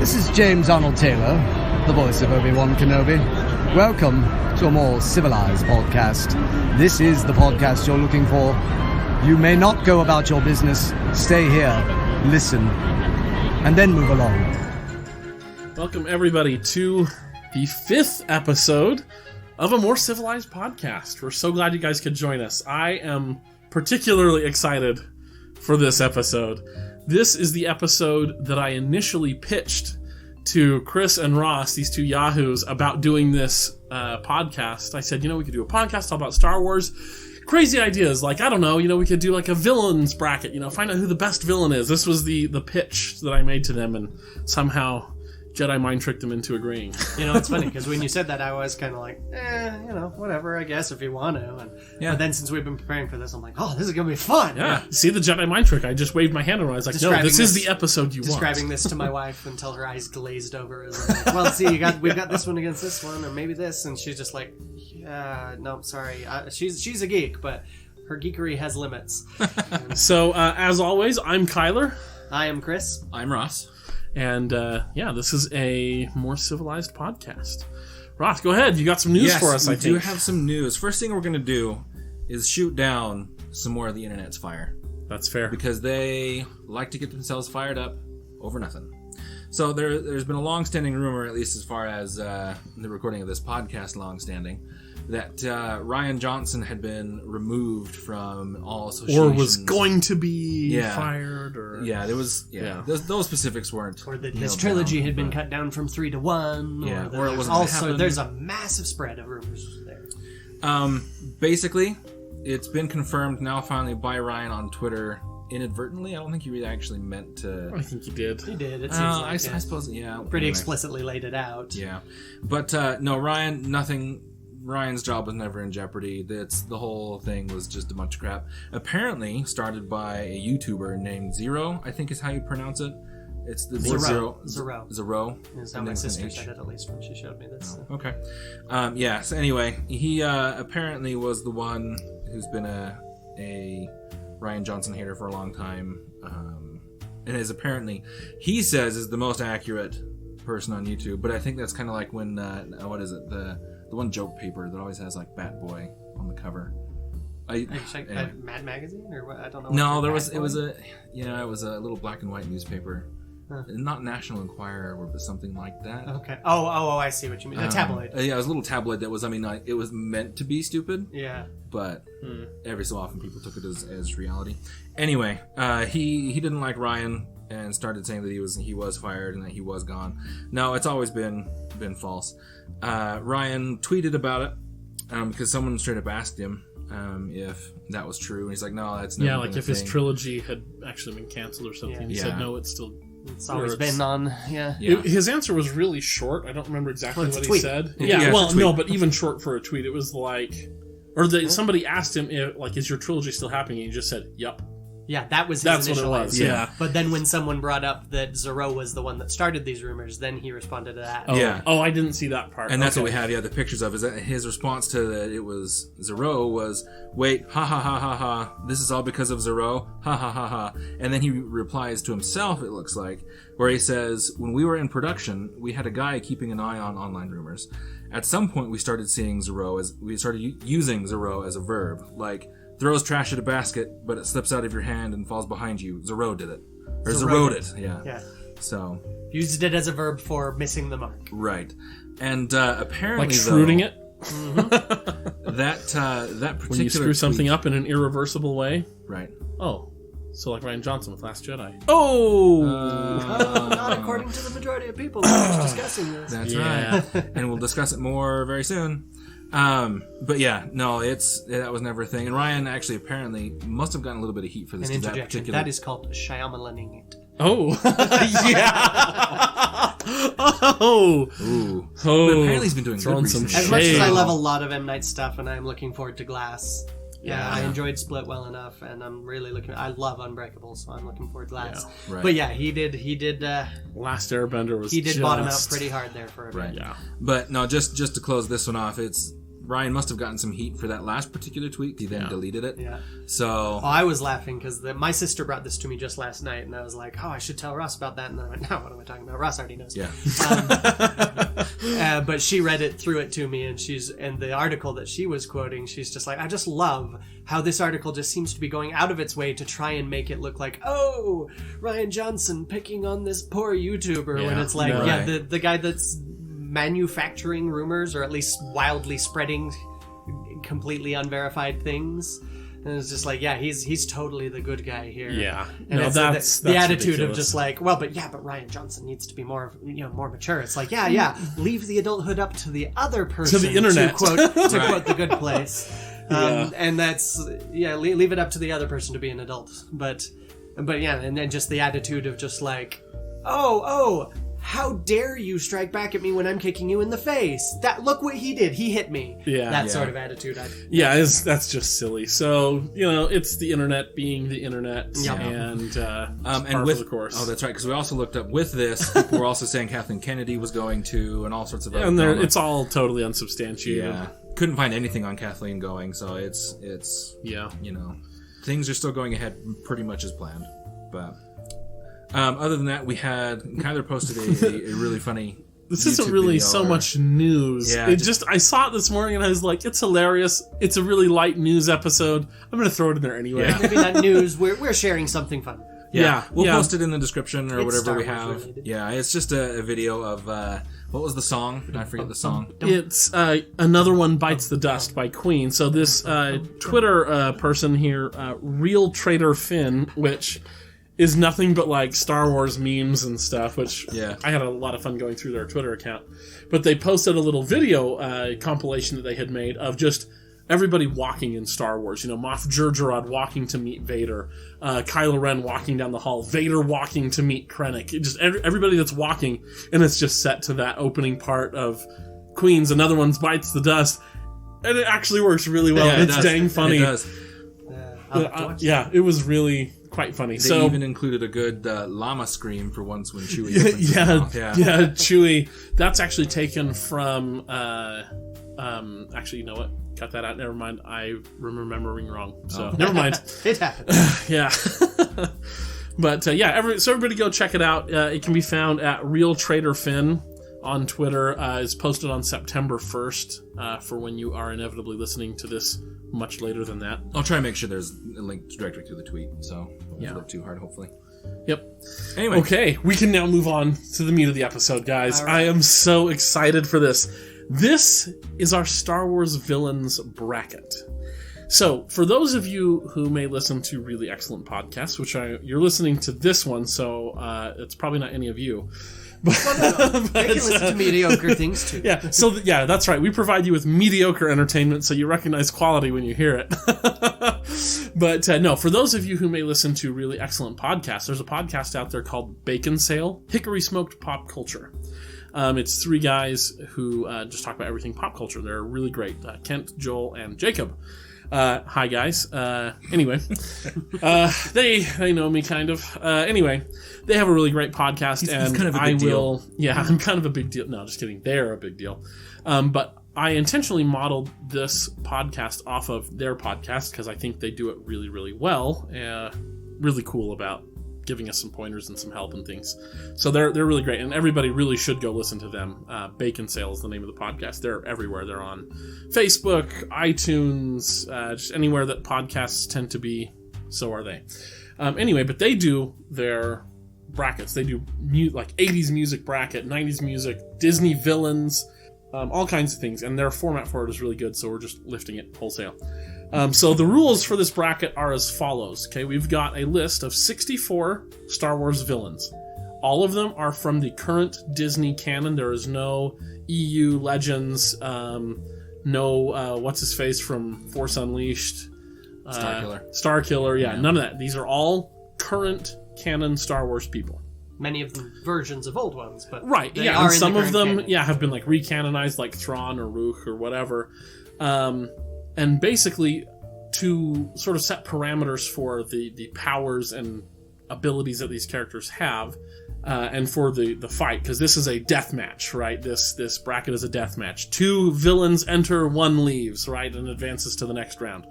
This is James Arnold Taylor, the voice of Obi-Wan Kenobi. Welcome to a more civilized podcast. This is the podcast you're looking for. You may not go about your business. Stay here, listen, and then move along. Welcome, everybody, to the 5th episode of a more civilized podcast. We're so glad you guys could join us. I am particularly excited for this episode. This is the episode that I initially pitched to Chris and Ross, these two yahoos, about doing this podcast. I said, we could do a podcast all about Star Wars. Crazy ideas, like, I don't know, we could do like a villains bracket, find out who the best villain is. This was the pitch that I made to them, and somehow Jedi mind tricked them into agreeing. It's funny, because when you said that, I was kind of like, whatever, I guess, if you want to. But then since we've been preparing for this, I'm like, oh, this is going to be fun. Yeah. See the Jedi mind trick? I just waved my hand around. I was like, no, this is the episode you want. Describing this to my wife until her eyes glazed over. Like, well, see, we've got this one against this one, or maybe this. And she's just like, no, sorry. She's a geek, but her geekery has limits. So, as always, I'm Kyler. I am Chris. I'm Ross. And, this is a more civilized podcast. Ross, go ahead. You got some news for us, I think. We do have some news. First thing we're going to do is shoot down some more of the internet's fire. That's fair. Because they like to get themselves fired up over nothing. So there's been a long-standing rumor, at least as far as the recording of this podcast long-standing, that Rian Johnson had been removed from all associations. Or was going to be fired. Or there was. Those specifics weren't. Or that his trilogy had been cut down from 3 to 1. Yeah, or it was also there's a massive spread of rumors there. Basically, it's been confirmed now finally by Ryan on Twitter. Inadvertently, I don't think he really actually meant to. I think he did. He did. It seems like I suppose, pretty explicitly laid it out. Yeah, but no, Ryan's job was never in jeopardy. The whole thing was just a bunch of crap. Apparently, started by a YouTuber named Zero, I think is how you pronounce it. It's the Zero. Zero. Is how my sister said it, at least when she showed me this. Oh, okay. So anyway, he apparently was the one who's been a Rian Johnson hater for a long time, and is apparently, he says, is the most accurate person on YouTube. But I think that's kind of like when what is it, the one joke paper that always has like Bat Boy on the cover. Anyway. Mad Magazine or what? I don't know. No, it was a little black and white newspaper. Not National Enquirer, but something like that. Okay. Oh, I see what you mean. A tabloid. It was a little tabloid that was, it was meant to be stupid. Yeah. But every so often people took it as reality. Anyway, he didn't like Ryan and started saying that he was fired and that he was gone. No, it's always been false. Ryan tweeted about it because someone straight up asked him if that was true, and he's like, no, that's never been a if thing. His trilogy had actually been canceled or something. He said, no, it's still. It's always been on, His answer was really short. I don't remember exactly what he said. No, but even short for a tweet, it was like, somebody asked him, is your trilogy still happening? And he just said, yep. Yeah, that was his That's initial what it was, answer. yeah. But then when someone brought up that Zero was the one that started these rumors, then he responded to that. Oh, yeah. Oh, I didn't see that part. And that's what we have, the pictures of. Is that his response to that it was Zero was, wait, ha ha ha ha ha, this is all because of Zero, ha ha ha ha. And then he replies to himself, it looks like, where he says, when we were in production, we had a guy keeping an eye on online rumors. At some point, we started using Zero as a verb, like, throws trash at a basket, but it slips out of your hand and falls behind you. Zero did it. Or zeroed it. Yeah. So. Used it as a verb for missing the mark. Right. And apparently, like shrewding it? Mm-hmm. that particular when you screw something up in an irreversible way? Right. Oh. So like Rian Johnson with Last Jedi. Not according to the majority of people who are discussing this. That's right. And we'll discuss it more very soon. But yeah, no, that was never a thing. And Ryan actually apparently must have gotten a little bit of heat for this. An interjection. That is called Shyamalaning it. Oh. Yeah. Oh. Ooh. But apparently he's been doing good recently. As much as I love a lot of M. Night stuff and I'm looking forward to Glass. Yeah. I enjoyed Split well enough, and I'm really I love Unbreakable, so I'm looking forward to Glass. Yeah, right. But yeah, he did. Last Airbender was. He did bottom out pretty hard there for a bit. Right. Yeah. But no, just to close this one off, it's Ryan must have gotten some heat for that last particular tweet. He then deleted it. Yeah. So I was laughing because my sister brought this to me just last night, and I was like, "Oh, I should tell Ross about that." And then I went, "No, what am I talking about? Ross already knows." Yeah. But she read it, threw it to me, and the article that she was quoting, she's just like, "I just love how this article just seems to be going out of its way to try and make it look like, oh, Ryan Johnson picking on this poor YouTuber," when it's like, the guy that's manufacturing rumors, or at least wildly spreading completely unverified things. And it's just like, he's totally the good guy here. Yeah. And No, that's the attitude ridiculous. of just like, but Ryan Johnson needs to be more mature. It's like, leave the adulthood up to the other person. To the internet. To quote The Good Place. And that's, leave it up to the other person to be an adult. But and then just the attitude of just like, oh, how dare you strike back at me when I'm kicking you in the face? Look what he did. He hit me. Yeah. That sort of attitude. That's just silly. So, it's the internet being the internet. Yep. And and with the course. Oh, that's right, because we also looked up with this, people were also saying Kathleen Kennedy was going to, and all sorts of other And drama. it's all totally unsubstantiated. Yeah. Couldn't find anything on Kathleen going, so it's things are still going ahead pretty much as planned. But other than that, we had Kyler posted a really funny This YouTube isn't really video so much news. Yeah, I saw it this morning and I was like, it's hilarious. It's a really light news episode. I'm going to throw it in there anyway. Maybe not news. We're sharing something fun. We'll post it in the description or It's whatever Star we Wars have. related. Yeah, it's just a video of what was the song? Did I forget the song? It's Another One Bites the Dust by Queen. So this Twitter person here, Real Trader Finn, which is nothing but like Star Wars memes and stuff, which I had a lot of fun going through their Twitter account. But they posted a little video compilation that they had made of just everybody walking in Star Wars. Moff Jerjerrod walking to meet Vader, Kylo Ren walking down the hall, Vader walking to meet Krennic. Just everybody that's walking, and it's just set to that opening part of Queen's Another One Bites the Dust, and it actually works really well. Yeah, it's dang funny. It does. I'll have to watch that. It was really quite funny. They even included a good llama scream for once when Chewie opens his mouth. Chewie. That's actually taken from. Actually, you know what? Cut that out. Never mind. I'm remembering wrong. So never mind. It happens. Yeah. But so everybody go check it out. It can be found at Real Trader Finn on Twitter. It's posted on September 1st for when you are inevitably listening to this much later than that. I'll try and make sure there's a link directly to the tweet, so don't look too hard, hopefully. Yep. Anyway. Okay, we can now move on to the meat of the episode, guys. All right. I am so excited for this. This is our Star Wars villains bracket. So, for those of you who may listen to really excellent podcasts, you're listening to this one, so it's probably not any of you. They can listen to mediocre things too. That's right. We provide you with mediocre entertainment, so you recognize quality when you hear it. But no, for those of you who may listen to really excellent podcasts, there's a podcast out there called Bacon Sale, Hickory Smoked Pop Culture. It's three guys who just talk about everything pop culture. They're really great. Kent, Joel, and Jacob. Hi, guys. Anyway, they know me kind of. Anyway, they have a really great podcast, He's and kind of a big deal. Yeah, I'm kind of a big deal. No, just kidding. They're a big deal. But I intentionally modeled this podcast off of their podcast because I think they do it really, really well. Really cool about giving us some pointers and some help and things. So they're really great, and everybody really should go listen to them. Bacon Sale is the name of the podcast. They're everywhere. They're on Facebook, iTunes, just anywhere that podcasts tend to be, so are they. Anyway, but they do their brackets. They do like 80s music bracket, 90s music, Disney villains, all kinds of things, and their format for it is really good, so we're just lifting it wholesale. So the rules for this bracket are as follows. Okay, we've got a list of 64 Star Wars villains. All of them are from the current Disney canon. There is no EU Legends, no what's his face from Force Unleashed, Starkiller. None of that. These are all current canon Star Wars people. Many of them versions of old ones, but right, they are and in some the of them, canon. have been like recanonized, like Thrawn or Rook or whatever. And basically, to sort of set parameters for the powers and abilities that these characters have, and for the fight, because this is a death match, right? This bracket is a death match. 2 villains enter, 1 leaves, right, and advances to the next round.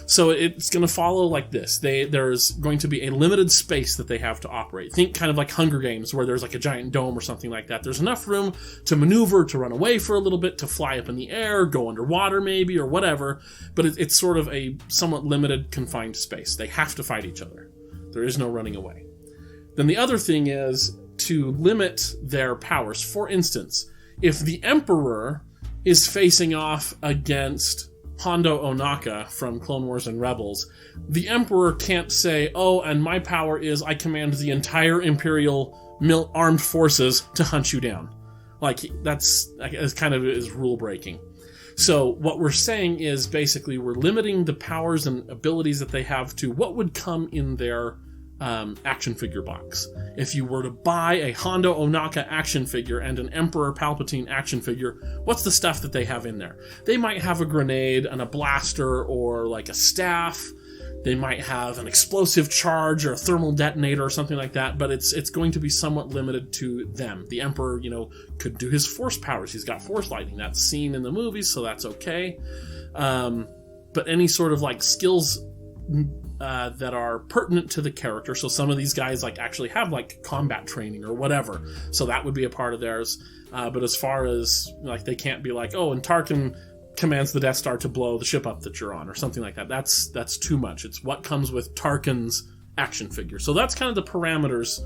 So it's going to follow like this. There's going to be a limited space that they have to operate. Think kind of like Hunger Games, where there's like a giant dome or something like that. There's enough room to maneuver, to run away for a little bit, to fly up in the air, go underwater maybe, or whatever. But it's sort of a somewhat limited, confined space. They have to fight each other. There is no running away. Then the other thing is to limit their powers. For instance, if the Emperor is facing off against Hondo Ohnaka from Clone Wars and Rebels, the Emperor can't say, oh, and my power is I command the entire Imperial armed forces to hunt you down. Like, that's kind of is rule breaking. So what we're saying is basically we're limiting the powers and abilities that they have to what would come in their action figure box. If you were to buy a Hondo Ohnaka action figure and an Emperor Palpatine action figure, what's the stuff that they have in there? They might have a grenade and a blaster or like a staff. They might have an explosive charge or a thermal detonator or something like that, but it's going to be somewhat limited to them. The Emperor, could do his force powers. He's got force lightning. That's seen in the movies, so that's okay. But any sort of like skills that are pertinent to the character. So some of these guys like actually have like combat training or whatever. So that would be a part of theirs. But as far as like they can't be like, oh, and Tarkin commands the Death Star to blow the ship up that you're on or something like that. That's too much. It's what comes with Tarkin's action figure. So that's kind of the parameters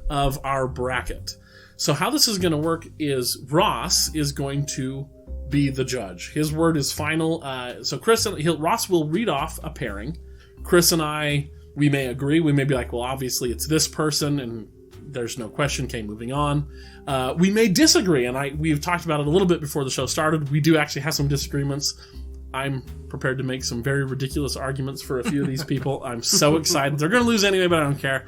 of our bracket. So how this is going to work is Ross is going to be the judge. His word is final. So Ross will read off a pairing. Chris and I, we may agree. We may be like, well, obviously it's this person, and there's no question. Okay, moving on. We may disagree, and we've talked about it a little bit before the show started. We do actually have some disagreements. I'm prepared to make some very ridiculous arguments for a few of these people. I'm so excited. They're going to lose anyway, but I don't care.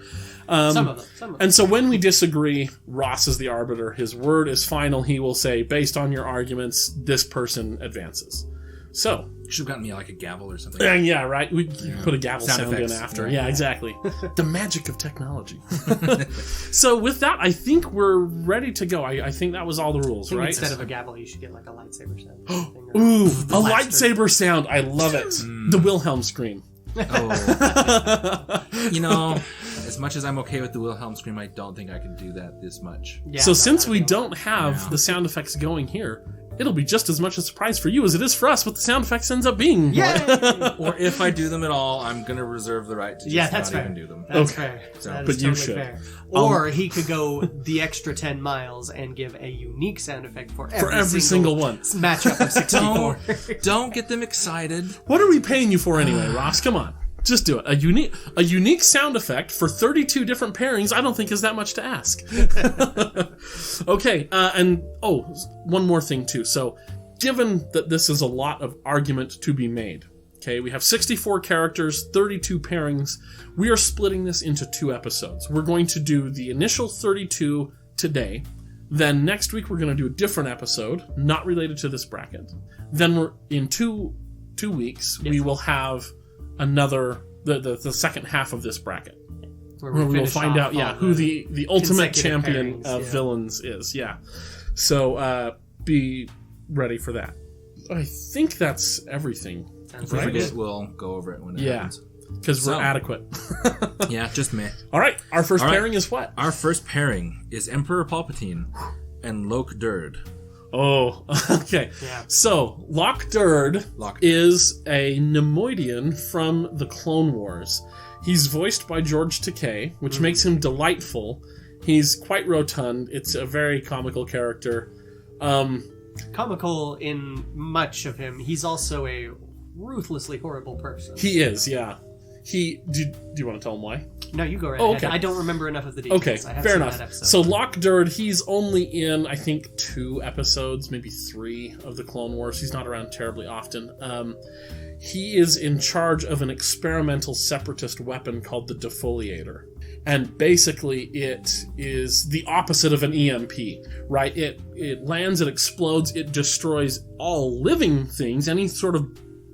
Some of them. And so when we disagree, Ross is the arbiter. His word is final. He will say, based on your arguments, this person advances. So you should have gotten me like a gavel or something. Yeah, right. We put a gavel sound in after. Yeah, exactly. The magic of technology. So with that, I think we're ready to go. I think that was all the rules, right? Instead of a gavel, you should get like a lightsaber sound. Ooh, a lightsaber sound. I love it. The Wilhelm scream. Oh. As much as I'm okay with the Wilhelm scream, I don't think I can do that this much. Yeah, so since we don't have the sound effects going here, it'll be just as much a surprise for you as it is for us what the sound effects ends up being. Yay! Or if I do them at all, I'm going to reserve the right to just not even do them. That's fair. So, that but is you totally should. Fair. Or he could go the extra 10 miles and give a unique sound effect for every single one. Matchup of 64. Don't get them excited. What are we paying you for anyway, Ross? Come on. Just do it. A unique sound effect for 32 different pairings, I don't think is that much to ask. Okay, and one more thing too. So, given that this is a lot of argument to be made, okay, we have 64 characters, 32 pairings, we are splitting this into 2 episodes. We're going to do the initial 32 today. Then next week we're going to do a different episode, not related to this bracket. Then we're in two weeks, we will have another the second half of this bracket where we will find out who the ultimate champion of villains is. So be ready for that. I think that's everything. If we forget, we'll go over it when it happens. Because we're adequate. Yeah, just me. All right, our first pairing is what? Our first pairing is Emperor Palpatine and Loke Durd. Oh, okay. Yeah. So, Lock Durd is a Nemoidian from the Clone Wars. He's voiced by George Takei, which makes him delightful. He's quite rotund. It's a very comical character. Comical in much of him. He's also a ruthlessly horrible person. He is, yeah. Do you want to tell him why? No, you go right ahead. Okay. I don't remember enough of the details. Okay, fair enough. So Lock Durd, he's only in, I think, 2 episodes, maybe 3 of the Clone Wars. He's not around terribly often. He is in charge of an experimental separatist weapon called the Defoliator. And basically it is the opposite of an EMP, right? It lands, it explodes, it destroys all living things, any sort of,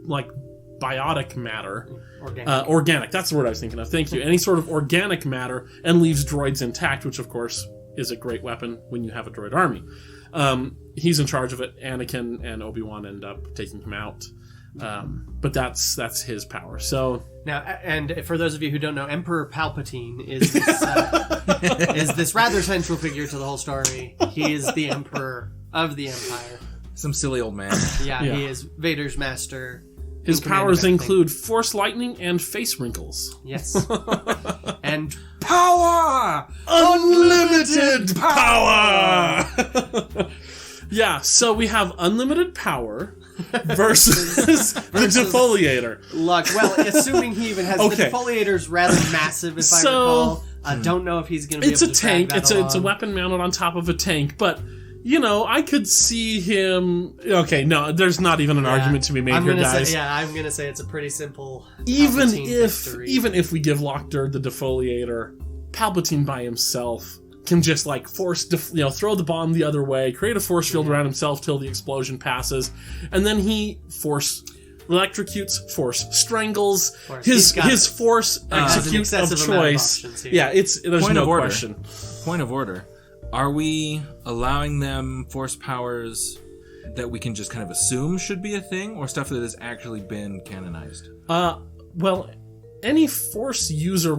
like, biotic matter. Organic. That's the word I was thinking of. Thank you. Any sort of organic matter, and leaves droids intact, which of course is a great weapon when you have a droid army. He's in charge of it. Anakin and Obi-Wan end up taking him out. But that's his power. So now, and for those of you who don't know, Emperor Palpatine is this rather central figure to the whole story. He is the Emperor of the Empire. Some silly old man. Yeah, he is Vader's master. His powers include Force lightning and face wrinkles. Yes. And power! Unlimited power! Yeah, so we have unlimited power versus the defoliator. Look, well, assuming he even has... The defoliator's rather massive, if I recall. I don't know if he's going to be able to drag that along. It's a weapon mounted on top of a tank, but... I could see him... Okay, no, there's not even an argument to be made here, guys. I'm going to say it's a pretty simple even victory. if we give Lockdard the defoliator, Palpatine by himself can just, force... throw the bomb the other way, create a force field around himself till the explosion passes, and then he force... electrocutes, force strangles, his force execute of choice. There's no question. Point of order. Are we allowing them force powers that we can just kind of assume should be a thing, or stuff that has actually been canonized? Well, any force user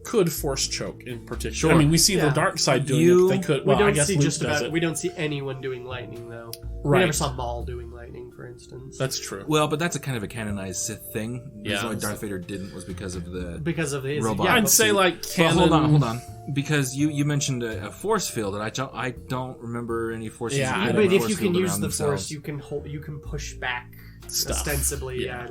could force choke in particular. Sure. I mean, we see the dark side doing it. They could. Well, I guess Luke does it. We don't see anyone doing lightning though. Right. We never saw Maul doing lightning, for instance. That's true. Well, but that's a kind of a canonized Sith thing. The Yeah. reason why Darth Vader didn't was because of his Yeah, robot. I'd say canon. Well, hold on. Because you mentioned a force field, and I don't remember any force. Yeah, but if you can use the force, you can push back Stuff. ostensibly. Yeah,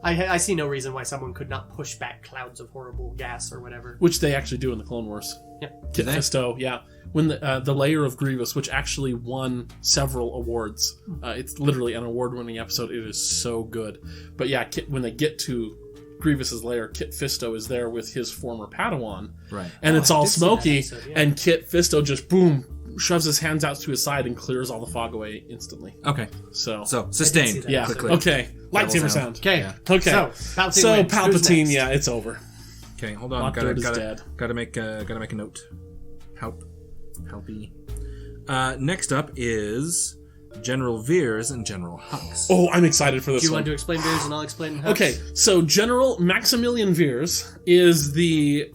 I see no reason why someone could not push back clouds of horrible gas or whatever. Which they actually do in the Clone Wars. Yeah. Kit Fisto, yeah. When the layer of Grievous, which actually won several awards. It's literally an award-winning episode. It is so good. But yeah, when they get to Grievous's lair, Kit Fisto is there with his former Padawan. Right. And it's all smoky, episode, yeah. and Kit Fisto just, boom, shoves his hands out to his side and clears all the fog away instantly. Okay. So sustained. yeah. Click, click. Okay. Lightsaber sound. Okay. Yeah. Okay. So Palpatine, yeah, it's over. Okay, hold on. Gotta make a note. Helpy. Next up is General Veers and General Hux. Oh, I'm excited for this Do you one. want to explain Veers and I'll explain Hux? Okay, so General Maximilian Veers is a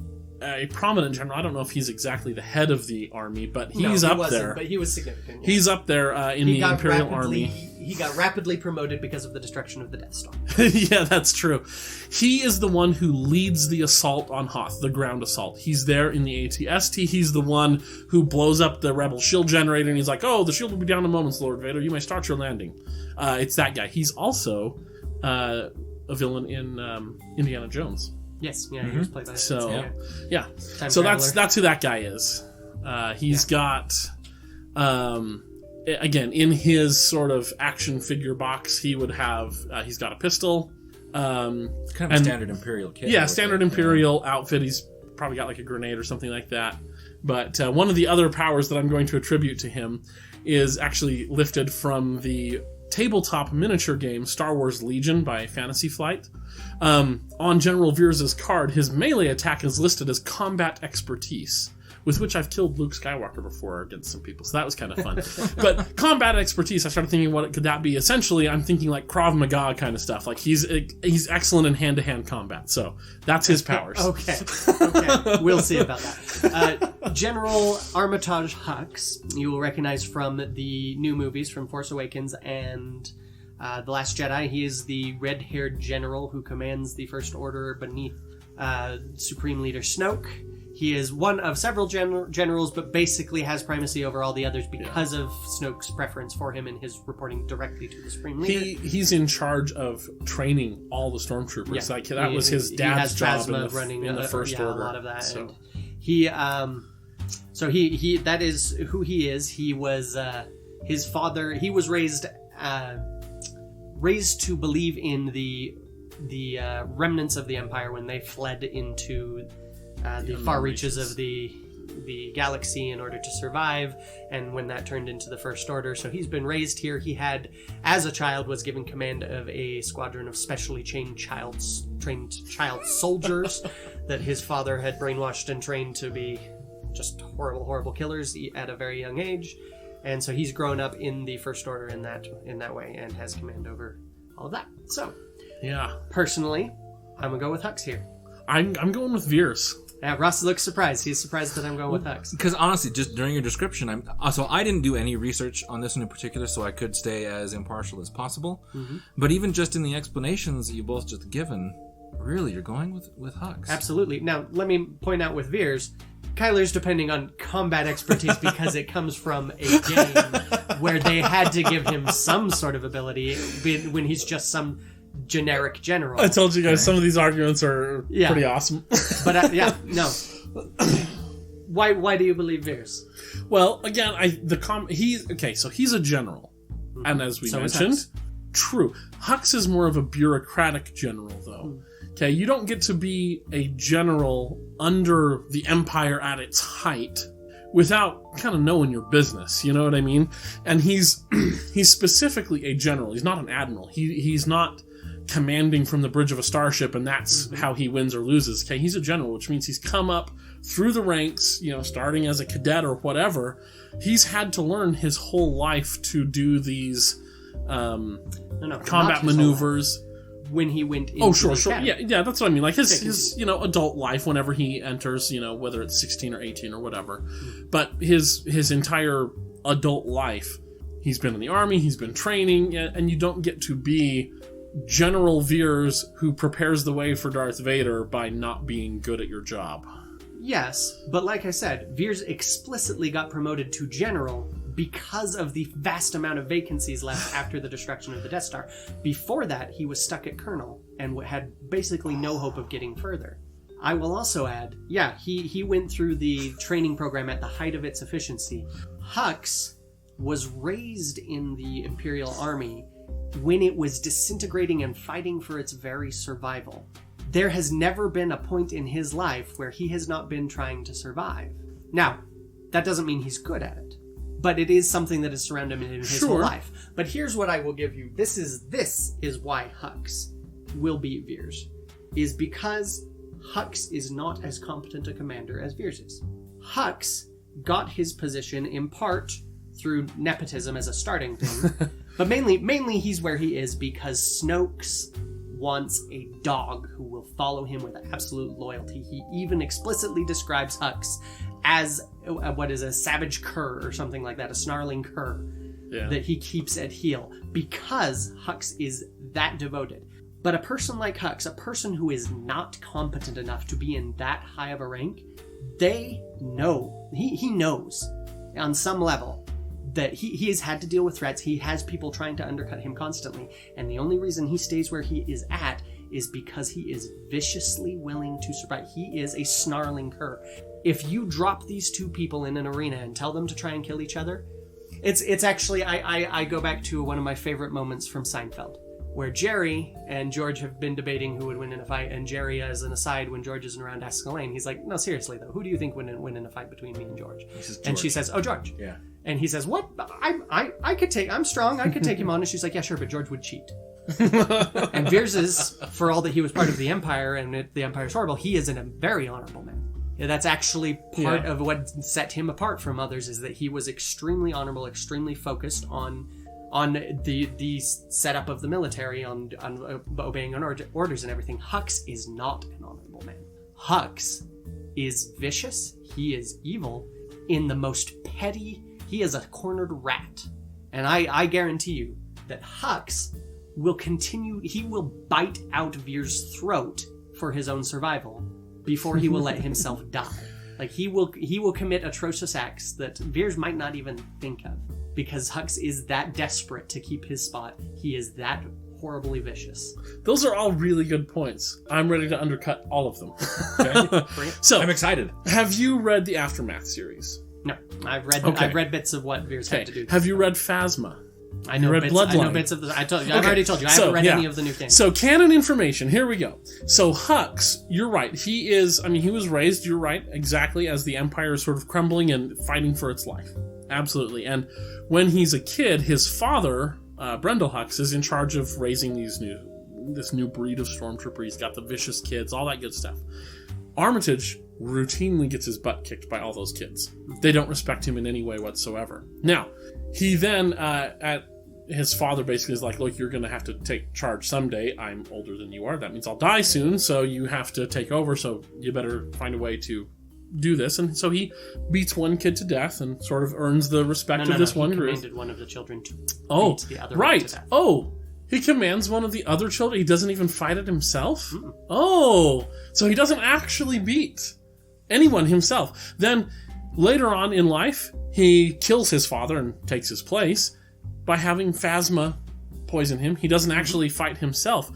prominent general. I don't know if he's exactly the head of the army, but he's up there. But he was significant. Yeah. He's up there in the Imperial Army. He got rapidly promoted because of the destruction of the Death Star. Yeah, that's true. He is the one who leads the assault on Hoth, the ground assault. He's there in the AT-ST. He's the one who blows up the rebel shield generator, and he's like, "Oh, the shield will be down in moments, Lord Vader. You may start your landing." It's that guy. He's also a villain in Indiana Jones. Yes, yeah, he was played by So, yeah. Time So traveler. that's who that guy is. He's got, again, in his sort of action figure box, he would have, he's got a pistol. It's kind of a standard Imperial kit. Yeah, standard Imperial outfit. He's probably got a grenade or something like that. But one of the other powers that I'm going to attribute to him is actually lifted from the tabletop miniature game Star Wars Legion by Fantasy Flight. On General Veers' card, his melee attack is listed as combat expertise, with which I've killed Luke Skywalker before against some people, so that was kind of fun. But combat expertise, I started thinking, what could that be? Essentially, I'm thinking Krav Maga kind of stuff. He's excellent in hand-to-hand combat, so that's his powers. Okay, we'll see about that. General Armitage Hux, you will recognize from the new movies, from Force Awakens and The Last Jedi. He is the red-haired general who commands the First Order beneath Supreme Leader Snoke. He is one of several generals, but basically has primacy over all the others because of Snoke's preference for him and his reporting directly to the Supreme Leader. He's in charge of training all the stormtroopers. That was his dad's job in the First Order. A lot of that. So. And he that is who he is. He was his father. He was raised to believe in the remnants of the Empire when they fled into the far reaches of the the galaxy in order to survive, and when that turned into the First Order. So he's been raised here. He had, as a child, was given command of a squadron of specially trained child soldiers that his father had brainwashed and trained to be just horrible killers at a very young age. And so he's grown up in the First Order in that way and has command over all of that. So, Yeah. personally, I'm gonna go with Hux here. I'm going with Veers. Yeah, Russ looks surprised. He's surprised that I'm going with Hux. Because honestly, just during your description, I didn't do any research on this one in particular, so I could stay as impartial as possible. Mm-hmm. But even just in the explanations that you both just given, really, you're going with Hux. Absolutely. Now, let me point out with Veers, Kyler's depending on combat expertise because it comes from a game where they had to give him some sort of ability when he's just some generic general. I told you guys some of these arguments are pretty awesome. But no. Why do you believe Veers? Well, again, he's a general, and as we mentioned, true. Hux is more of a bureaucratic general, though. Okay, you don't get to be a general under the Empire at its height without kind of knowing your business, you know what I mean? And he's specifically a general. He's not an admiral. He's not commanding from the bridge of a starship, and that's how he wins or loses. Okay, he's a general, which means he's come up through the ranks, starting as a cadet or whatever. He's had to learn his whole life to do these combat maneuvers. When he went into sure. Yeah, that's what I mean. Like his adult life whenever he enters, whether it's 16 or 18 or whatever. But his entire adult life, he's been in the army, he's been training, and you don't get to be General Veers who prepares the way for Darth Vader by not being good at your job. Yes, but like I said, Veers explicitly got promoted to general because of the vast amount of vacancies left after the destruction of the Death Star. Before that, he was stuck at Colonel and had basically no hope of getting further. I will also add, he went through the training program at the height of its efficiency. Hux was raised in the Imperial Army when it was disintegrating and fighting for its very survival. There has never been a point in his life where he has not been trying to survive. Now, that doesn't mean he's good at it, but it is something that has surrounded him in his whole life. But here's what I will give you. This is why Hux will beat Veers, is because Hux is not as competent a commander as Veers is. Hux got his position in part through nepotism as a starting thing, but mainly he's where he is because Snoke's wants a dog who will follow him with absolute loyalty. He even explicitly describes Hux as what is a savage cur or something like that, a snarling cur that he keeps at heel because Hux is that devoted. But a person like Hux, a person who is not competent enough to be in that high of a rank, they know, he knows on some level that he has had to deal with threats. He has people trying to undercut him constantly. And the only reason he stays where he is at is because he is viciously willing to survive. He is a snarling cur. If you drop these two people in an arena and tell them to try and kill each other, it's actually, I go back to one of my favorite moments from Seinfeld, where Jerry and George have been debating who would win in a fight, and Jerry, as an aside, when George isn't around, asks Elaine, he's like, no, seriously though, who do you think would win in a fight between me and George? And she says, oh, George. Yeah. And he says, what? I'm strong, I could take him on. And she's like, yeah, sure, but George would cheat. And Veers is, for all that he was part of the Empire, and the Empire's horrible, he is a very honorable man. Yeah, that's actually part of what set him apart from others, is that he was extremely honorable, extremely focused on the setup of the military, on obeying orders and everything. Hux is not an honorable man. Hux is vicious. He is evil in the most petty. He is a cornered rat. And I guarantee you that Hux will continue. He will bite out Veers' throat for his own survival before he will let himself die. Like he will commit atrocious acts that Veers might not even think of, because Hux is that desperate to keep his spot. He is that horribly vicious. Those are all really good points. I'm ready to undercut all of them. Okay? So I'm excited. Have you read the Aftermath series? No, I've read bits of what Veers had to do. Have you read Phasma? I know read bits. Bloodline. I know bits of the. I've already told you. I haven't read any of the new games. So canon information. Here we go. So Hux, you're right. He is. I mean, he was raised. You're right. Exactly as the Empire is sort of crumbling and fighting for its life. Absolutely. And when he's a kid, his father, Brendel Hux, is in charge of raising this new breed of stormtrooper. He's got the vicious kids, all that good stuff. Armitage routinely gets his butt kicked by all those kids. They don't respect him in any way whatsoever. Now, he then, his father basically is like, look, you're going to have to take charge someday. I'm older than you are. That means I'll die soon, so you have to take over, so you better find a way to do this. And so he beats one kid to death and sort of earns the respect of this one group. He commanded one of the children to beat the other one to death. Oh, he commands one of the other children. He doesn't even fight it himself? Mm-mm. Oh, so he doesn't actually beat anyone himself. Then later on in life, he kills his father and takes his place by having Phasma poison him. He doesn't actually fight himself.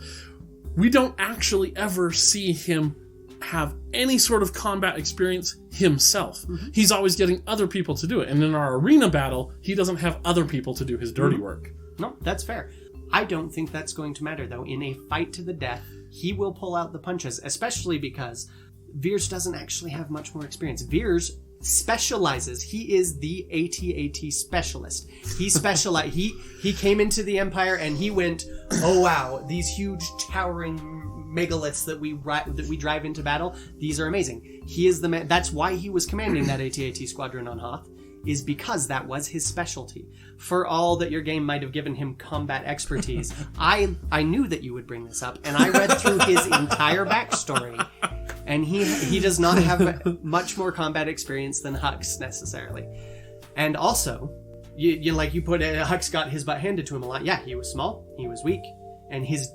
We don't actually ever see him have any sort of combat experience himself. Mm-hmm. He's always getting other people to do it. And in our arena battle, he doesn't have other people to do his dirty work. No, that's fair. I don't think that's going to matter, though. In a fight to the death, he will pull out the punches, especially because Veers doesn't actually have much more experience. Veers specializes. He is the AT-AT specialist. He specialized. he came into the Empire and he went, oh wow, these huge towering megaliths that we drive into battle, these are amazing. He is the man. That's why he was commanding that AT-AT squadron on Hoth, is because that was his specialty. For all that your game might have given him combat expertise, I knew that you would bring this up, and I read through his entire backstory, and he does not have much more combat experience than Hux necessarily. And also, you put Hux got his butt handed to him a lot. Yeah, he was small, he was weak, and his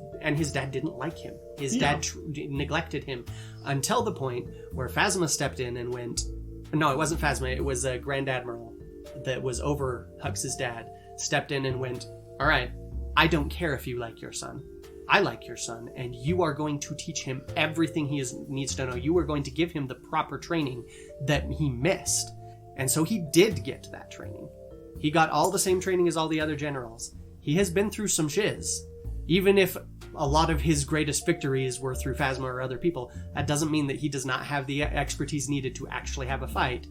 dad didn't like him. His dad neglected him until the point where Phasma stepped in and went. No, it wasn't Phasma. It was a Grand Admiral that was over Hux's dad. Stepped in and went, all right, I don't care if you like your son. I like your son, and you are going to teach him everything he needs to know. You are going to give him the proper training that he missed. And so he did get that training. He got all the same training as all the other generals. He has been through some shiz. Even if a lot of his greatest victories were through Phasma or other people, that doesn't mean that he does not have the expertise needed to actually have a fight.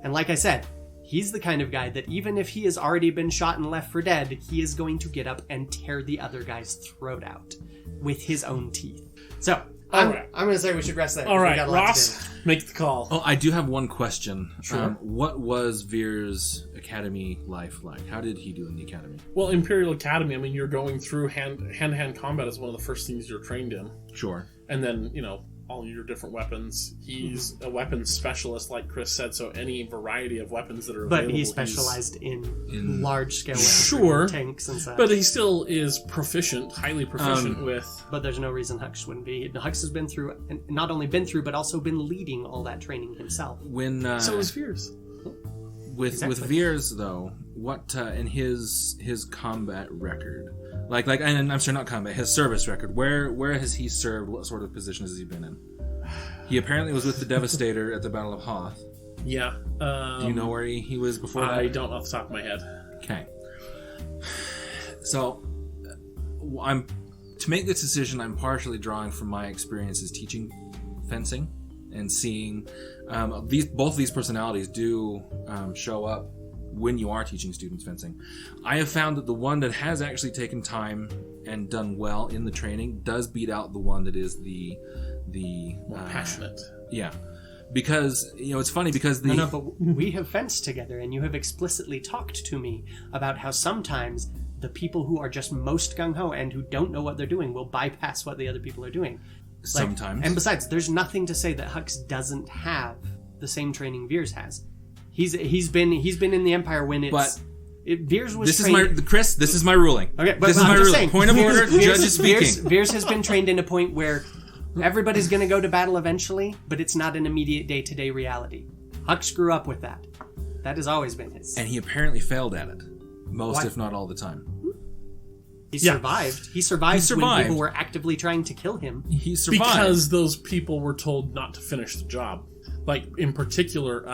And like I said, he's the kind of guy that even if he has already been shot and left for dead, he is going to get up and tear the other guy's throat out with his own teeth. So, I'm going to say we should rest that. All right, Ross, make the call. Oh, I do have one question. Sure. What was Veer's academy life like? How did he do in the academy? Well, Imperial Academy, I mean, you're going through hand-to-hand combat is one of the first things you're trained in. Sure. And then, all your different weapons. He's a weapons specialist, like Chris said, so any variety of weapons that are available. But he specialized in large-scale sure, tanks and such. But he still is proficient, highly proficient with... But there's no reason Hux wouldn't be. Hux has been through, and not only been through, but also been leading all that training himself. So is Veers. With Veers, though, what in his combat record... and I'm sorry, not combat, his service record. Where has he served? What sort of positions has he been in? He apparently was with the Devastator at the Battle of Hoth. Yeah. Do you know where he was before that? I don't off the top of my head. Okay. So, to make this decision, I'm partially drawing from my experiences teaching fencing and seeing both these personalities do show up when you are teaching students fencing. I have found that the one that has actually taken time and done well in the training does beat out the one that is the more passionate. Yeah. Because, it's funny because but we have fenced together and you have explicitly talked to me about how sometimes the people who are just most gung-ho and who don't know what they're doing will bypass what the other people are doing. Sometimes. And besides, there's nothing to say that Hux doesn't have the same training Veers has. He's been in the Empire when Veers was trained... Chris, this is my ruling. Okay, but this is my ruling. saying, Point of order, judge is speaking. Veers has been trained in a point where everybody's going to go to battle eventually, but it's not an immediate day-to-day reality. Hux grew up with that. That has always been his. And he apparently failed at it. Most, if not all the time. He survived. He survived when people were actively trying to kill him. He survived. Because those people were told not to finish the job. Like, in particular,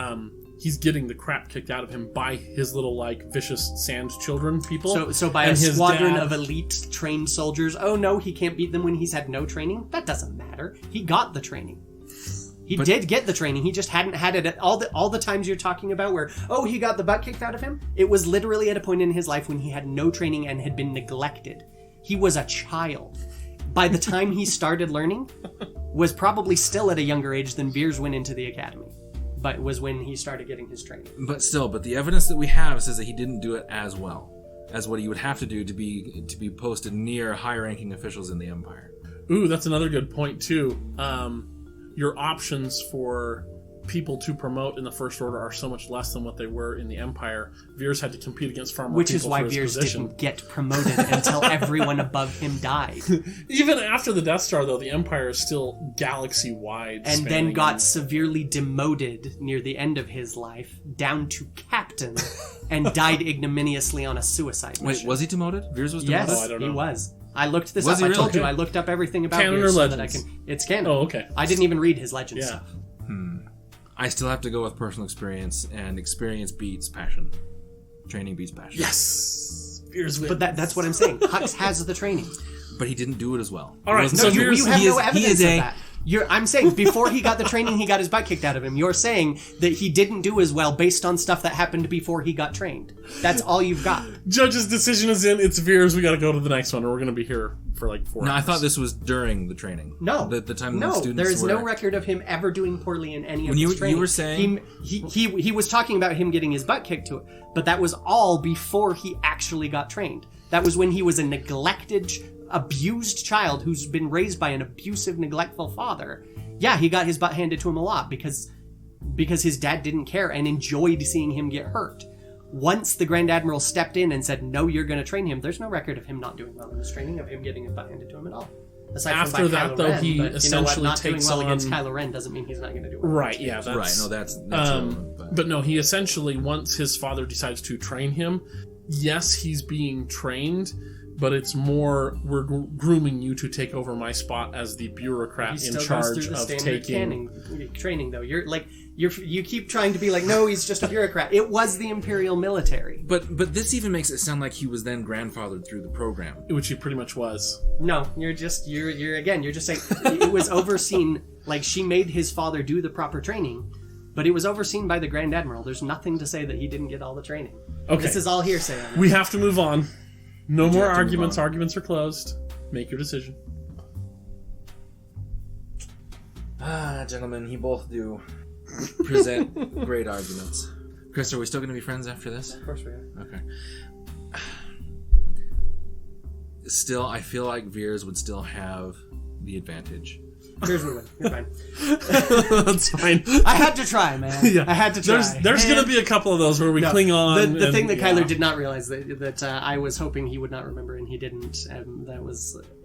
he's getting the crap kicked out of him by his little, like, vicious sand children people. So by And a his squadron dad- of elite trained soldiers. Oh no, he can't beat them when he's had no training? That doesn't matter. He got the training. He did get the training. He just hadn't had it at all the times you're talking about where, oh, he got the butt kicked out of him. It was literally at a point in his life when he had no training and had been neglected. He was a child. By the time he started learning, was probably still at a younger age than Veers went into the academy. But it was when he started getting his training. But the evidence that we have says that he didn't do it as well as what he would have to do to be posted near high-ranking officials in the Empire. Ooh, that's another good point, too. Your options for people to promote in the First Order are so much less than what they were in the Empire. Veers had to compete against far more Which people is why for his Veers position. didn't get promoted until everyone above him died. Even after the Death Star, though, the Empire is still galaxy-wide. And then got severely demoted near the end of his life, down to captain, and died ignominiously on a suicide Wait, mission. was he demoted? Veers was demoted? Yes, Oh, I don't he know. was. I looked this Was up. he I really? told you, Okay. I looked up everything about Canon Veers or so that I Legends? can... It's canon. Oh, okay. I didn't even read his Legends Yeah. stuff. I still have to go with personal experience, and experience beats passion. Training beats passion. Yes! Veers wins. But that's what I'm saying. Hux has the training. But he didn't do it as well. All right, Wasn't so it? Veers- You have he no is- he evidence is of a- that. I'm saying before he got the training, he got his butt kicked out of him. You're saying that he didn't do as well based on stuff that happened before he got trained. That's all you've got. Judge's decision is in. It's Veers. We got to go to the next one, or we're going to be here for like 4 No, I hours. thought this was during the training. No, the time no, the students there is were... no record of him ever doing poorly in any of When his you training. were saying- he was talking about him getting his butt kicked to it, but that was all before he actually got trained. That was when he was a neglected, abused child who's been raised by an abusive, neglectful father. Yeah, he got his butt handed to him a lot because his dad didn't care and enjoyed seeing him get hurt. Once the Grand Admiral stepped in and said, no, you're going to train him, there's no record of him not doing well in his training, of him getting his butt handed to him at all. Aside After from by that, Kylo though, Ren, he but essentially not takes doing well on- against Kylo Ren doesn't mean he's not going to do well. Right, yeah. That's, Right, no, that's relevant, but no, he essentially, once his father decides to train him, yes, he's being trained, but it's more, we're grooming you to take over my spot as the bureaucrat He in still charge goes through the of standard taking... training, though. You keep trying to be like, no, he's just a bureaucrat. It was the Imperial military. But this even makes it sound like he was then grandfathered through the program. Which he pretty much was. No, you're just saying it was overseen. Like, she made his father do the proper training, but it was overseen by the Grand Admiral. There's nothing to say that he didn't get all the training. Okay. This is all hearsay. on it. We have to move on. No more have to move arguments. on. Arguments are closed. Make your decision. Gentlemen, he both do present great arguments. Chris, are we still going to be friends after this? Of course we are. Okay. Still, I feel like Veers would still have the advantage. Here's we win. You're fine. That's fine. I had to try, man. Yeah. I had to try. There's going to be a couple of those where we cling on. The thing that yeah. Kyler did not realize that I was hoping he would not remember and he didn't,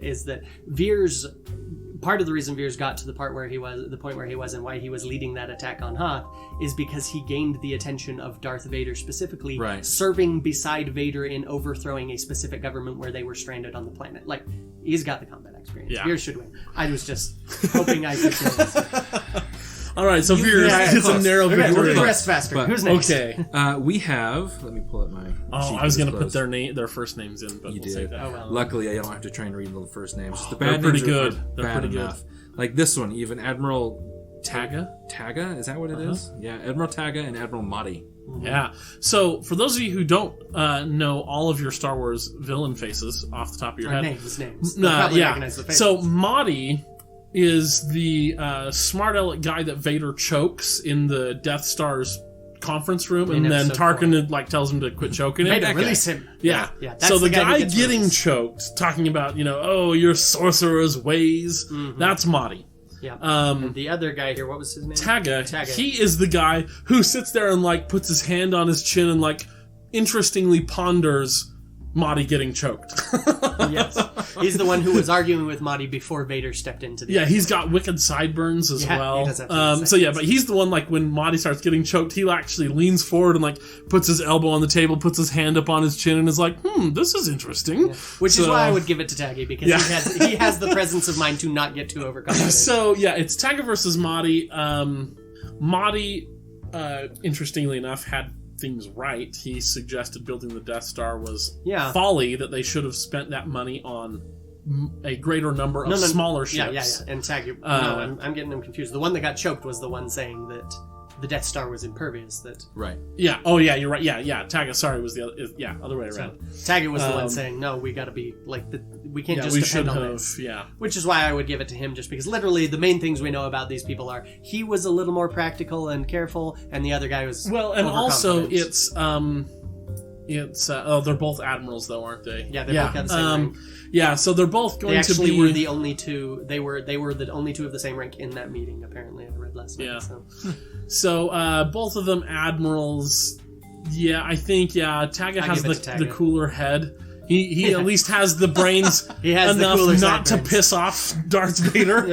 is that Veers. Part of the reason Veers got to the point where he was, and why he was leading that attack on Hoth, is because he gained the attention of Darth Vader specifically, Right. serving beside Vader in overthrowing a specific government where they were stranded on the planet. Like, he's got the combat experience. Yeah. Veers should win. I was just hoping I could kill this. All right, so Veers gets a narrow Okay, victory. we'll do the rest faster. But- Who's next? Okay. We have... Let me pull up my... Oh, sheet I was that going to put closed. their first names in, but You we'll save did. that. Oh, well. Luckily, I don't have to try and read the first names. The they're bad pretty names good. are They're bad pretty good. enough. Like this one, even Admiral Taga? Taga? Is that what it is? Yeah, Admiral Taga and Admiral Mahdi. Yeah. So, for those of you who don't know all of your Star Wars villain faces off the top of your head. Names. They'll probably recognize the faces. So, Mahdi is the smart aleck guy that Vader chokes in the Death Star's conference room, and then episode Tarkin tells him to quit choking him. Vader, release him. Yeah. that's So the guy who guy gets getting released. choked, talking about, oh, your sorcerer's ways, that's Mahdi. Yeah. And the other guy here, what was his name? Taga, Taga. he is the guy who sits there and puts his hand on his chin and interestingly ponders Mahdi getting choked. Yes. He's the one who was arguing with Mahdi before Vader stepped into the Yeah, he's got wicked sideburns as Yeah, well. he does have wicked So yeah, but he's the one when Mahdi starts getting choked, he actually leans forward and puts his elbow on the table, puts his hand up on his chin, and is like, this is interesting. Which is why I would give it to Taggy, because Yeah. he has the presence of mind to not get too overconfident. So yeah, it's Taga versus Mahdi. Mahdi interestingly enough, had things right. He suggested building the Death Star was folly, that they should have spent that money on a greater number of smaller ships. Yeah. And Tag, I'm getting them confused. The one that got choked was the one saying that the Death Star was impervious. Right. Yeah. Oh, yeah. You're right. Yeah. Taga, sorry, was the other way around. So, Taga was the one saying, no, we got to be like we can't just depend on this. Yeah. Which is why I would give it to him, just because literally the main things we know about these people are he was a little more practical and careful, and the other guy was and also they're both admirals though, aren't they? Yeah, they're both got the same rank. Yeah, so they're both going to be. They were the only two. They were the only two of the same rank in that meeting. Apparently, I read last night. Yeah. So both of them admirals. Yeah, I think Taga has the cooler head. He at least has the brains he has enough not to piss off Darth Vader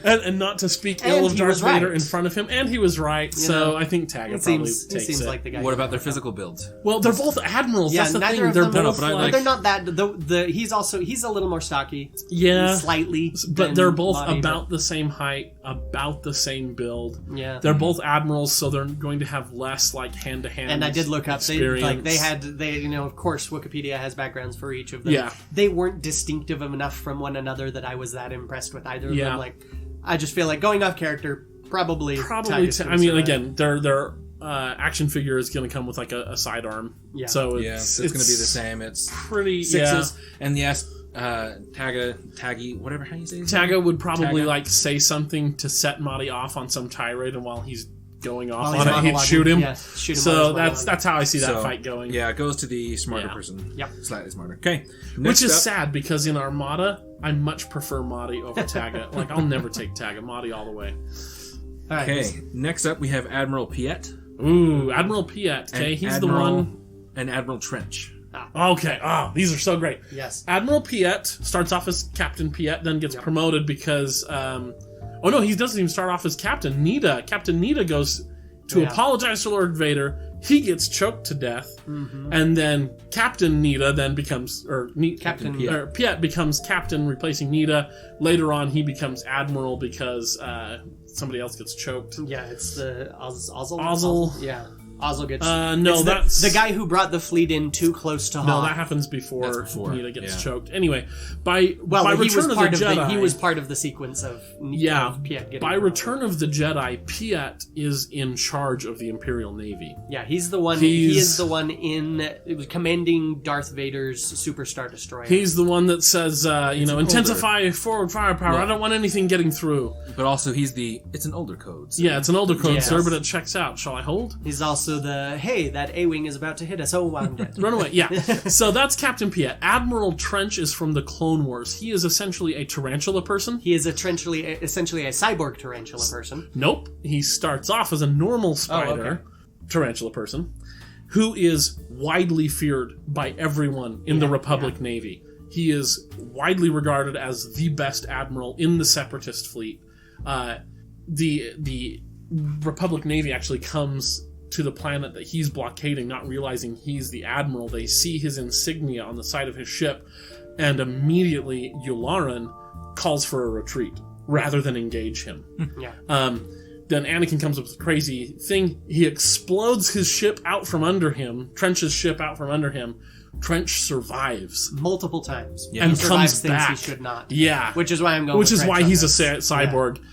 and not to speak ill of Darth Vader in front of him. And he was right, so I think Taga probably takes it. Seems like the guy. What about their physical builds? Well, they're both admirals. Yeah, that's the neither thing. of They're them. both They're not that. He's a little more stocky. Yeah, slightly. But they're both about the same height, about the same build. Yeah, they're both admirals, so they're going to have less like hand to hand. And I did look up. Of course, Wikipedia has backgrounds for each of them. Yeah. They weren't distinctive enough from one another that I was that impressed with either of them. Like, I just feel like going off character, probably. Again, their action figure is going to come with like a sidearm. Yeah. So it's going to be the same. It's pretty sixes. And yes, Taggy, whatever, how you say it? Taga would probably like say something to set Marty off on some tirade, and while he's going off on it, he'd shoot him. Yeah, shoot him. So that's how I see that fight going. Yeah, it goes to the smarter person. Yep. Slightly smarter. Okay. Which is sad, because in Armada, I much prefer Marty over Taga. Like, I'll never take Taga. Marty all the way. All right. Okay. Next up, we have Admiral Piet. Ooh, Admiral Piet. Okay, he's the one. And Admiral Trench. Okay. these are so great. Yes. Admiral Piet starts off as Captain Piet, then gets promoted because... Oh no, he doesn't even start off as Captain Nita. Captain Nita goes to apologize to Lord Vader. He gets choked to death, and then Captain Nita then becomes, Piet becomes Captain, replacing Nita. Later on, he becomes Admiral because somebody else gets choked. Yeah, it's the Ozzel. Yeah. Ozzel gets... that's... The guy who brought the fleet in too close to Hoth. No, that happens before Nita gets choked. Anyway, by Return of the Jedi... he was part of the sequence of Piet getting... By Return of the Jedi, Piet is in charge of the Imperial Navy. Yeah, he's the one... He is the one commanding Darth Vader's Super Star Destroyer. He's the one that says, intensify forward firepower. I don't want anything getting through. But also, it's an older code. So. Yeah, it's an older code, sir, but it checks out. Shall I hold? He's also that A-Wing is about to hit us. Oh, I'm dead. Run away, yeah. So that's Captain Piet. Admiral Trench is from the Clone Wars. He is essentially a tarantula person. He is essentially a cyborg tarantula person. Nope. He starts off as a normal spider tarantula person who is widely feared by everyone in the Republic Navy. He is widely regarded as the best admiral in the Separatist fleet. The Republic Navy actually comes to the planet that he's blockading, not realizing he's the admiral. They see his insignia on the side of his ship, and immediately Yularen calls for a retreat rather than engage him. Then Anakin comes up with a crazy thing. He explodes his ship out from under him, Trench's ship out from under him. Trench survives multiple times and comes back. He should not. Yeah, which is why I'm going. Which is why he's a cyborg. Yeah.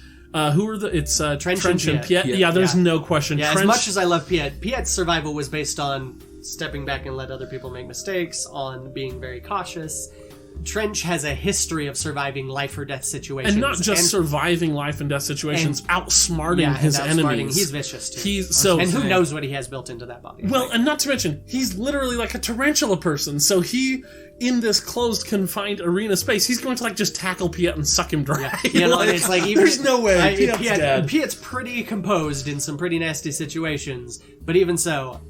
Who are it's Trench and Piet? Yeah, there's no question. Yeah, as much as I love Piet, Piet's survival was based on stepping back and let other people make mistakes, on being very cautious. Trench has a history of surviving life or death situations. And not just surviving life and death situations, outsmarting his enemies. He's vicious, too. And who knows what he has built into that body. Well, and not to mention, he's literally like a tarantula person, so he... in this closed, confined arena space, he's going to like just tackle Piet and suck him dry. Yeah. It's like even, there's no way. Piet's pretty composed in some pretty nasty situations, but even so,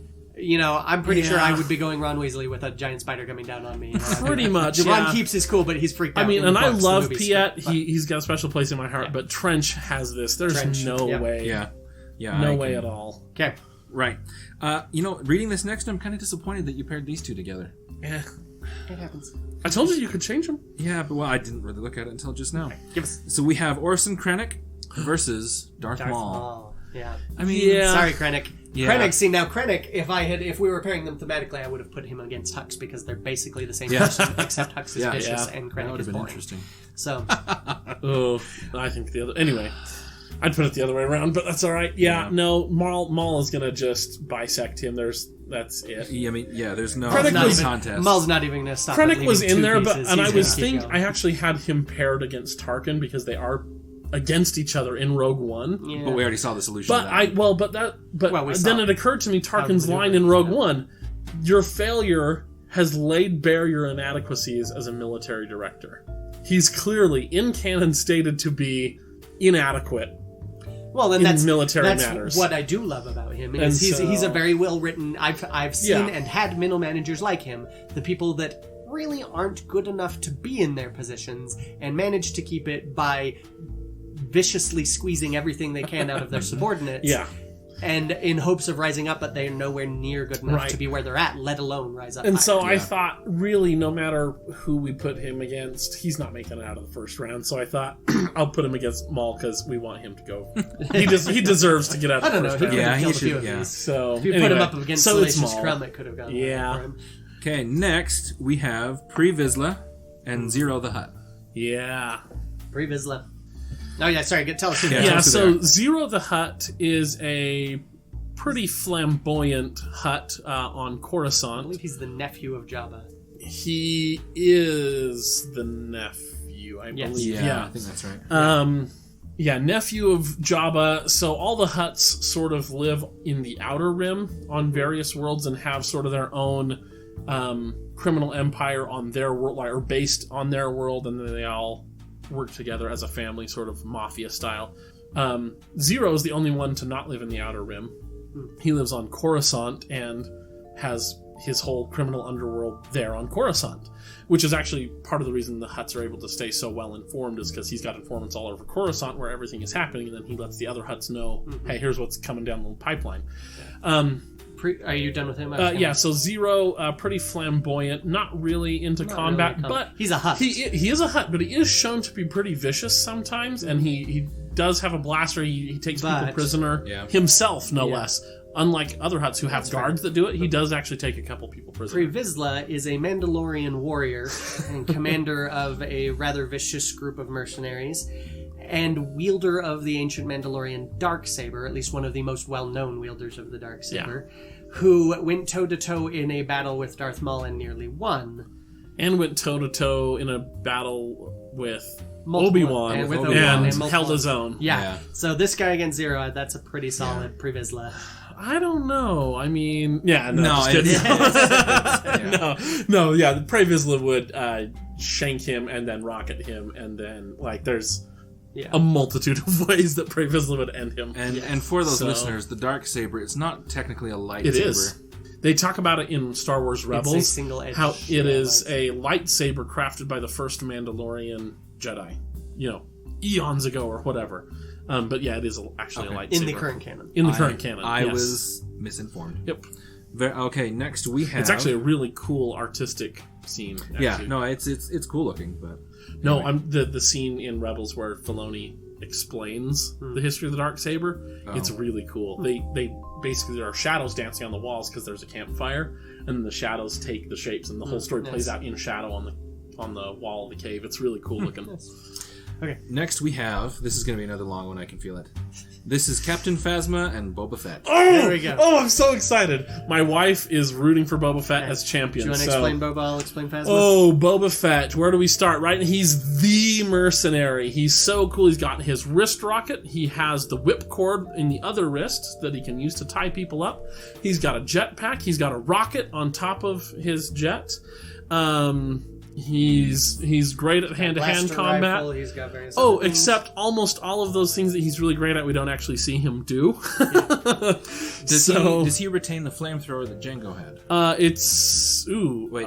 I'm pretty sure I would be going Ron Weasley with a giant spider coming down on me. Pretty much. Ron keeps his cool, but he's freaked out. I mean, and I love Piet. He's got a special place in my heart, but Trench has this. There's no way. Yeah. No way at all. Okay. Right. Reading this next, I'm kind of disappointed that you paired these two together. Yeah. It happens. I told you could change them. Yeah, but I didn't really look at it until just now. Give us. So we have Orson Krennic versus Darth Maul. Yeah. I mean, Yeah. Sorry, Krennic. Yeah. Krennic, see, now Krennic, if we were pairing them thematically, I would have put him against Hux because they're basically the same person, except Hux is vicious and that Krennic would is have been boring. interesting. So, Oh, I think the other. Anyway, I'd put it the other way around, but that's all right. Yeah, no, Maul is gonna just bisect him. That's it. Yeah, I mean, there's no Krennic was- contest. Maul's not even going to stop. Krennic was in there, but and I was thinking I actually had him paired against Tarkin because they are against each other in Rogue One. Yeah. But we already saw the solution. But we saw then it occurred to me Tarkin's how line in Rogue One: "Your failure has laid bare your inadequacies as a military director." He's clearly in canon stated to be inadequate. Well, then in that's military that's matters. what I do love about him. And Is he's so- a very well written. I've seen Yeah. and had middle managers like him, the people that really aren't good enough to be in their positions and manage to keep it by viciously squeezing everything they can out of their subordinates. Yeah. And in hopes of rising up, but they're nowhere near good enough Right. to be where they're at, let alone rise up. And higher. so I thought, really, no matter who we put him against, he's not making it out of the first round. So I thought, I'll put him against Maul because we want him to go. He deserves to get out I of the don't know. first He round. could have he killed a should- few of yeah. these. So If you anyway, put him up against so it's Salacious Maul. Crumb, it could have gone well for him. Okay, next we have Pre Vizsla and Zero the Hutt. Yeah. Pre Vizsla. Oh yeah, sorry. Tell us who. Yeah. Yeah. Yeah, to so there. Zero the Hutt is a pretty flamboyant Hutt on I Coruscant. believe he's the nephew of Jabba. He is the nephew, I Yes. believe. I think that's right. Nephew of Jabba. So all the Hutts sort of live in the Outer Rim on various worlds and have sort of their own criminal empire on their world, or based on their world, and then they all work together as a family, sort of mafia style. Zero is the only one to not live in the Outer Rim. He lives on Coruscant and has his whole criminal underworld there on Coruscant, which is actually part of the reason the Hutts are able to stay so well informed, is because he's got informants all over Coruscant where everything is happening, and then he lets the other Hutts know, hey, here's what's coming down the pipeline. Are you done with him? So Zero, pretty flamboyant, not really into combat, really but he's a Hutt. He is a Hutt, but he is shown to be pretty vicious sometimes, and he does have a blaster. He takes people But- prisoner himself, no less. Unlike other Hutts who have guards that do it, he does actually take a couple people prisoner. Pre Vizsla is a Mandalorian warrior and commander of a rather vicious group of mercenaries, and wielder of the ancient Mandalorian Darksaber, at least one of the most well-known wielders of the Darksaber, who went toe-to-toe in a battle with Darth Maul and nearly won. And went toe-to-toe in a battle with Multiple- Obi-Wan and with and Obi-Wan and multiple- held his own. Yeah. So this guy against Zero, that's a pretty solid Pre Vizsla. I don't know. I mean, no, No, just kidding. it's- no, the Pre Vizsla would shank him and then rocket him, and then there's a multitude of ways that Pre Vizsla would end him. And for those So- listeners, the Darksaber, it's not technically a lightsaber. It is. They talk about it in Star Wars Rebels. It's a single-edged how it is lightsaber. a lightsaber crafted by the first Mandalorian Jedi. Eons ago or whatever. But yeah, it is actually a lightsaber. In the current canon. In the current canon. I yes. was misinformed. Yep. Okay, next we have. It's actually a really cool artistic scene. Actually. Yeah, no, it's cool looking, but No, anyway. I'm the scene in Rebels where Filoni explains the history of the Darksaber. Oh. It's really cool. They basically, there are shadows dancing on the walls because there's a campfire, and then the shadows take the shapes, and the whole story plays out in shadow on the wall of the cave. It's really cool looking. Okay. Next we have. This is going to be another long one. I can feel it. This is Captain Phasma and Boba Fett. Oh, There we go. Oh, I'm so excited. My wife is rooting for Boba Fett as Do champion. you want to so- explain Boba? I'll explain Phasma. Oh, Boba Fett. Where do we start? Right? He's the mercenary. He's so cool. He's got his wrist rocket. He has the whipcord in the other wrist that he can use to tie people up. He's got a jetpack. He's got a rocket on top of his jet. He's great at hand-to-hand Blaster combat. rifle, he's got various Oh, other things. except almost all of those things that he's really great at, we don't actually see him do. Does he retain the flamethrower that Jango had? It's Wait.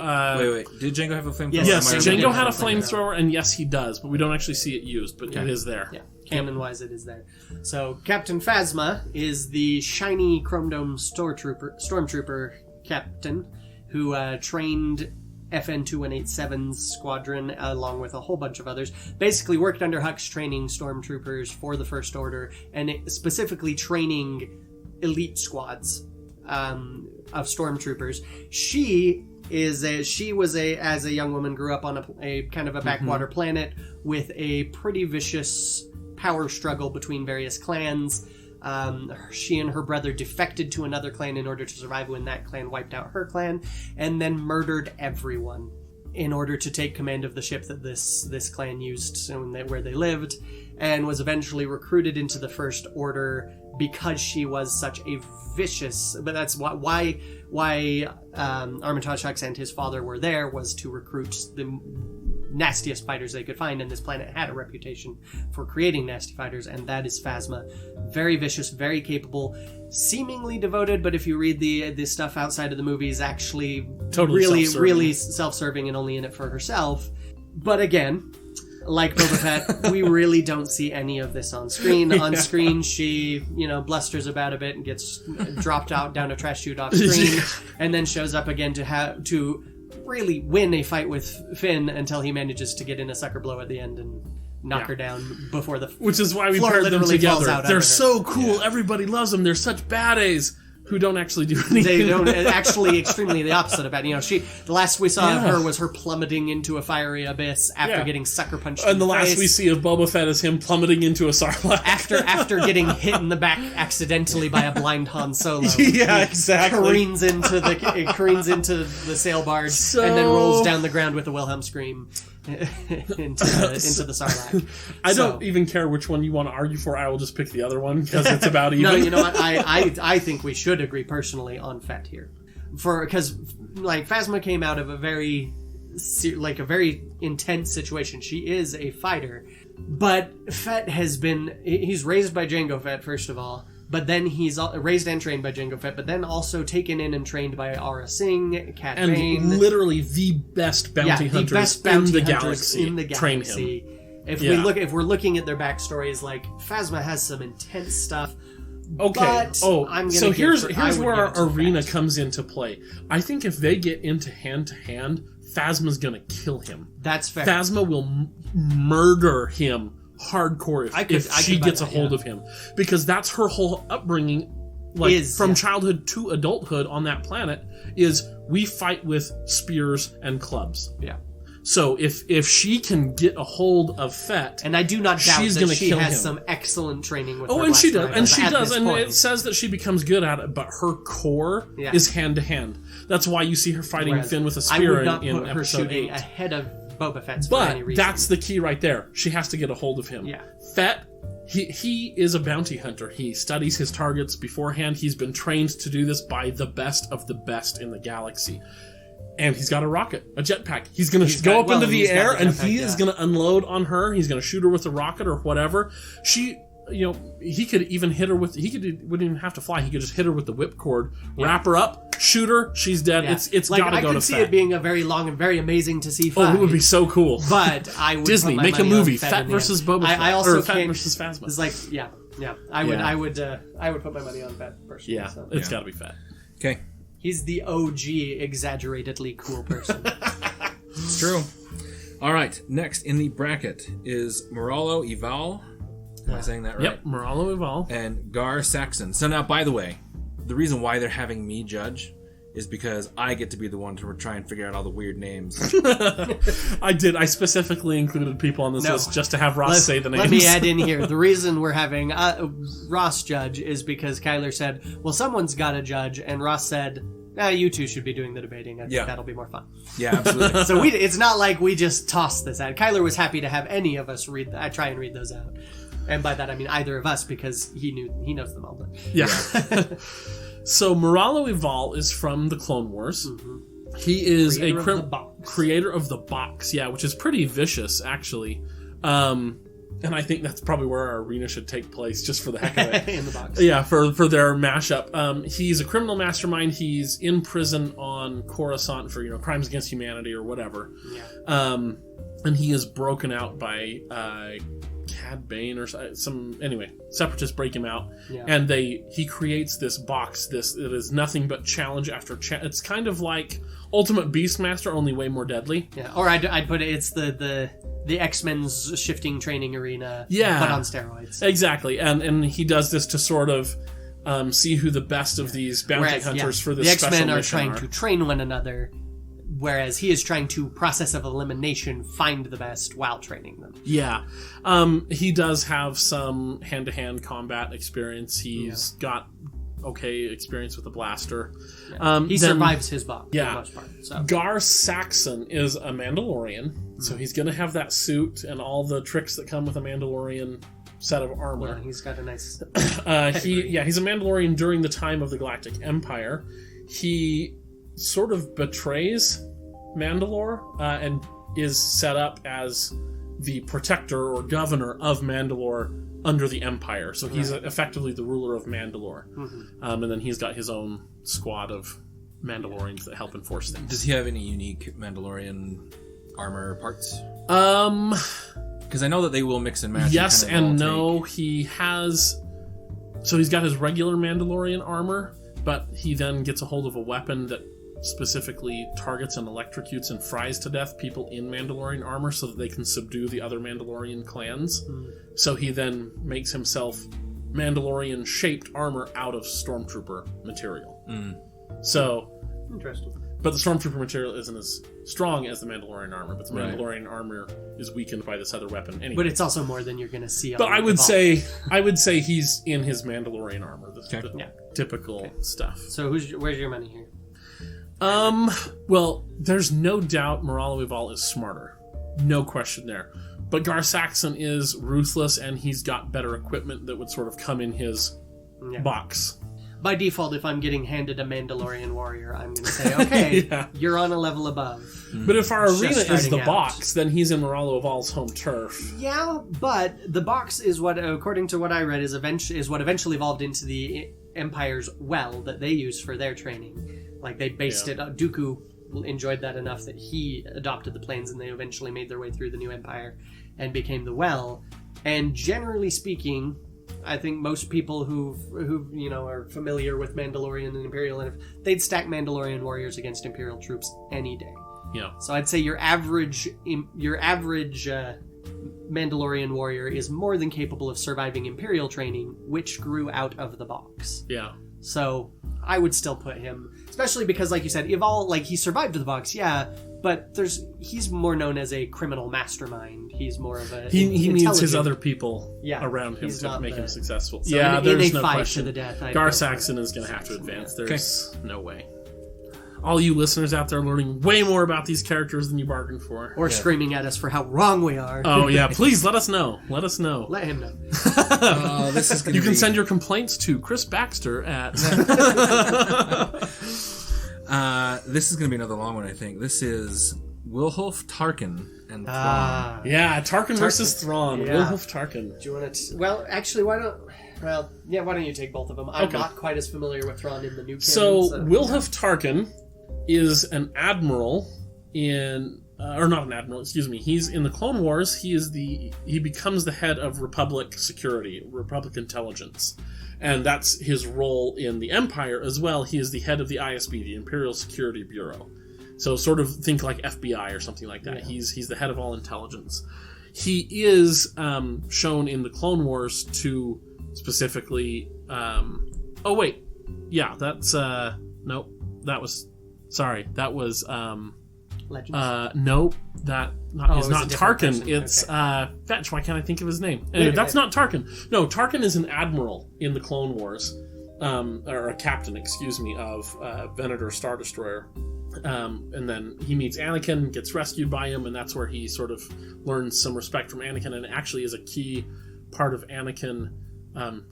Did Jango have a flamethrower? Yes, Yes, Jango Jango had a has a flamethrower. flamethrower, and yes, he does, but we don't actually see it used, but it is there. Yeah, canon-wise, it is there. So Captain Phasma is the shiny chrome dome stormtrooper captain who trained FN-2187's squadron, along with a whole bunch of others. Basically worked under Hux training stormtroopers for the First Order, and specifically training elite squads of stormtroopers. She was as a young woman, grew up on a kind of a backwater planet with a pretty vicious power struggle between various clans. She and her brother defected to another clan in order to survive when that clan wiped out her clan, and then murdered everyone in order to take command of the ship that this clan used where they lived, and was eventually recruited into the First Order because she was such a vicious... But that's why Armitage Hux and his father were there, was to recruit the nastiest fighters they could find, and this planet had a reputation for creating nasty fighters, and that is Phasma. Very vicious, very capable, seemingly devoted, but if you read the stuff outside of the movies, actually really self-serving and only in it for herself. But again, like Boba Fett, we really don't see any of this on screen. On screen, she, blusters about a bit and gets dropped down a trash chute off screen, and then shows up again to really win a fight with Finn until he manages to get in a sucker blow at the end and knock her down before the Which is why we paired them together. They're so cool. Yeah. Everybody loves them. They're such bad A's who don't actually do anything. They don't actually extremely the opposite of that. The last we saw of her was her plummeting into a fiery abyss after getting sucker punched. And the last we see of Boba Fett is him plummeting into a sarlacc after getting hit in the back accidentally by a blind Han Solo. Yeah, exactly. Careens into the sail barge and then rolls down the ground with a Wilhelm scream into the sarlacc. I don't even care which one you want to argue for. I will just pick the other one because it's about even. No, you know what? I think we should agree personally on Fett here, because Phasma came out of a very intense situation. She is a fighter, but Fett he's raised by Jango Fett first of all. But then he's raised and trained by Jango Fett, but then also taken in and trained by Aurra Sing, Cat Bane. And literally the best bounty hunters in the galaxy. Train him. If we're looking at their backstories, Phasma has some intense stuff. Okay. Here's where our arena comes into play. I think if they get into hand-to-hand, Phasma's gonna kill him. That's fair. Phasma will murder him hardcore if she gets a hold of him, because that's her whole upbringing, from childhood to adulthood on that planet, is we fight with spears and clubs. Yeah. So if she can get a hold of Fett, and I do not doubt that she has some excellent training with her and she does, and it says that she becomes good at it, but her core is hand to hand. That's why you see her fighting Finn with a spear in episode 8. Ahead of Boba Fett's but for any reason. That's the key right there. She has to get a hold of him. Yeah. Fett, he is a bounty hunter. He studies his targets beforehand. He's been trained to do this by the best of the best in the galaxy. And he's got a rocket, a jetpack. He's going to go up into the air, and he is going to unload on her. He's going to shoot her with a rocket or whatever. He could even hit her with... wouldn't even have to fly. He could just hit her with the whipcord, wrap her up, shoot her, she's dead. Yeah. It's got to go to Fett. I could see it being a very long and very amazing to see fight. Oh, it would be so cool. But I would Disney, make a movie. Fett versus Boba Fett. I also Fett versus Phasma. It's I would put my money on Fett personally. Yeah, so. It's got to be Fett. Okay. He's the OG exaggeratedly cool person. It's true. All right. Next in the bracket is Moralo Ival. Am I saying that right? Yep, Moralo Ival. And Gar Saxon. So now, by the way, the reason why they're having me judge is because I get to be the one to try and figure out all the weird names. I specifically included people on this list just to have Ross say the names. Let me add in here. The reason we're having Ross judge is because Kyler said, well, someone's got to judge, and Ross said, you two should be doing the debating. I think that'll be more fun. Yeah, absolutely. So it's not like we just tossed this out. Kyler was happy to have any of us try and read those out. And by that I mean either of us, because he knows them all. But. Yeah. So Moralo Ival is from the Clone Wars. Mm-hmm. He is creator of the box, which is pretty vicious, actually. And I think that's probably where our arena should take place, just for the heck of it. In the box. Yeah, for their mashup. He's a criminal mastermind. He's in prison on Coruscant for crimes against humanity or whatever. Yeah. And he is broken out by Cad Bane or some. Anyway, separatists break him out, Yeah. and he creates this box. It is nothing but challenge after challenge. It's kind of like Ultimate Beastmaster, only way more deadly. Yeah, or I'd put it. It's the X-Men's shifting training arena, Yeah. but on steroids. Exactly, and he does this to sort of see who the best of these bounty Whereas, hunters for this the special X-Men are mission trying to train one another, whereas he is trying to, process of elimination, find the best while training them. Yeah. He does have some hand-to-hand combat experience. He's got okay experience with a blaster. He survives his box for the Yeah. most part. So. Gar Saxon is a Mandalorian, so he's going to have that suit and all the tricks that come with a Mandalorian set of armor. Yeah, he's got a nice... He's a Mandalorian during the time of the Galactic Empire. He sort of betrays Mandalore and is set up as the protector or governor of Mandalore under the Empire. So he's effectively the ruler of Mandalore. And then he's got his own squad of Mandalorians that help enforce things. Does he have any unique Mandalorian armor parts? Because I know that they will mix and match. Yes kind of and all no. He has... So he's got his regular Mandalorian armor, but he then gets a hold of a weapon that specifically targets and electrocutes and fries to death people in Mandalorian armor so that they can subdue the other Mandalorian clans. So he then makes himself Mandalorian-shaped armor out of Stormtrooper material. So... Interesting. But the Stormtrooper material isn't as strong as the Mandalorian armor, but the Right. Mandalorian armor is weakened by this other weapon anyway. But it's also more than you're going to see on But I would Evolve. say he's in his Mandalorian armor, the typical stuff. So where's your money here? Well, there's no doubt Moralo Eval is smarter. No question there. But Gar Saxon is ruthless, and he's got better equipment that would sort of come in his box. By default, if I'm getting handed a Mandalorian warrior, I'm going to say, okay, Yeah. you're on a level above. But if our Just arena is starting the out. box, then he's in Moralo Eval's home turf. Yeah, but the box is what, according to what I read, is what eventually evolved into the Empire's well that they use for their training. Like, they based it... Dooku enjoyed that enough that he adopted the planes, and they eventually made their way through the new Empire and became the well. And generally speaking... I think most people who are familiar with Mandalorian and Imperial, and they'd stack Mandalorian warriors against Imperial troops any day. Yeah. So I'd say your average Mandalorian warrior is more than capable of surviving Imperial training, which grew out of the box. Yeah. So I would still put him, especially because, like you said, he survived the box, but he's more known as a criminal mastermind. He's more of a He needs his intelligent- other people Yeah, around him he's to not make the- him successful. So yeah, in there's a no fight question. to the death, I'd Gar go for Saxon it. is going to have to advance. There's no way. All you listeners out there learning way more about these characters than you bargained for. Or screaming at us for how wrong we are. Oh, yeah, please let us know. Let us know. Let him know. This is going You can send your complaints to Chris Baxter at... This is going to be another long one, I think. This is Wilhulf Tarkin and Thrawn. Yeah, Tarkin versus Thrawn. Yeah. Wilhulf Tarkin. Do you want to... Well, actually, why don't you take both of them? I'm not quite as familiar with Thrawn in the new canon. So, Wilhulf Tarkin is an admiral in... or not an admiral, excuse me. He's in the Clone Wars. He becomes the head of Republic security, Republic intelligence. And that's his role in the Empire as well. He is the head of the ISB, the Imperial Security Bureau. So sort of think like FBI or something like that. Yeah. He's the head of all intelligence. He is shown in the Clone Wars to specifically... oh, wait. Yeah, that's... nope. That was... Sorry. That was... Legends? Nope. That is not Tarkin. Person. It's okay. Fetch. Why can't I think of his name? Anyway, that's not Tarkin. No, Tarkin is an admiral in the Clone Wars, or a captain, excuse me, of Venator Star Destroyer. And then he meets Anakin, gets rescued by him, and that's where he sort of learns some respect from Anakin, and actually is a key part of Anakin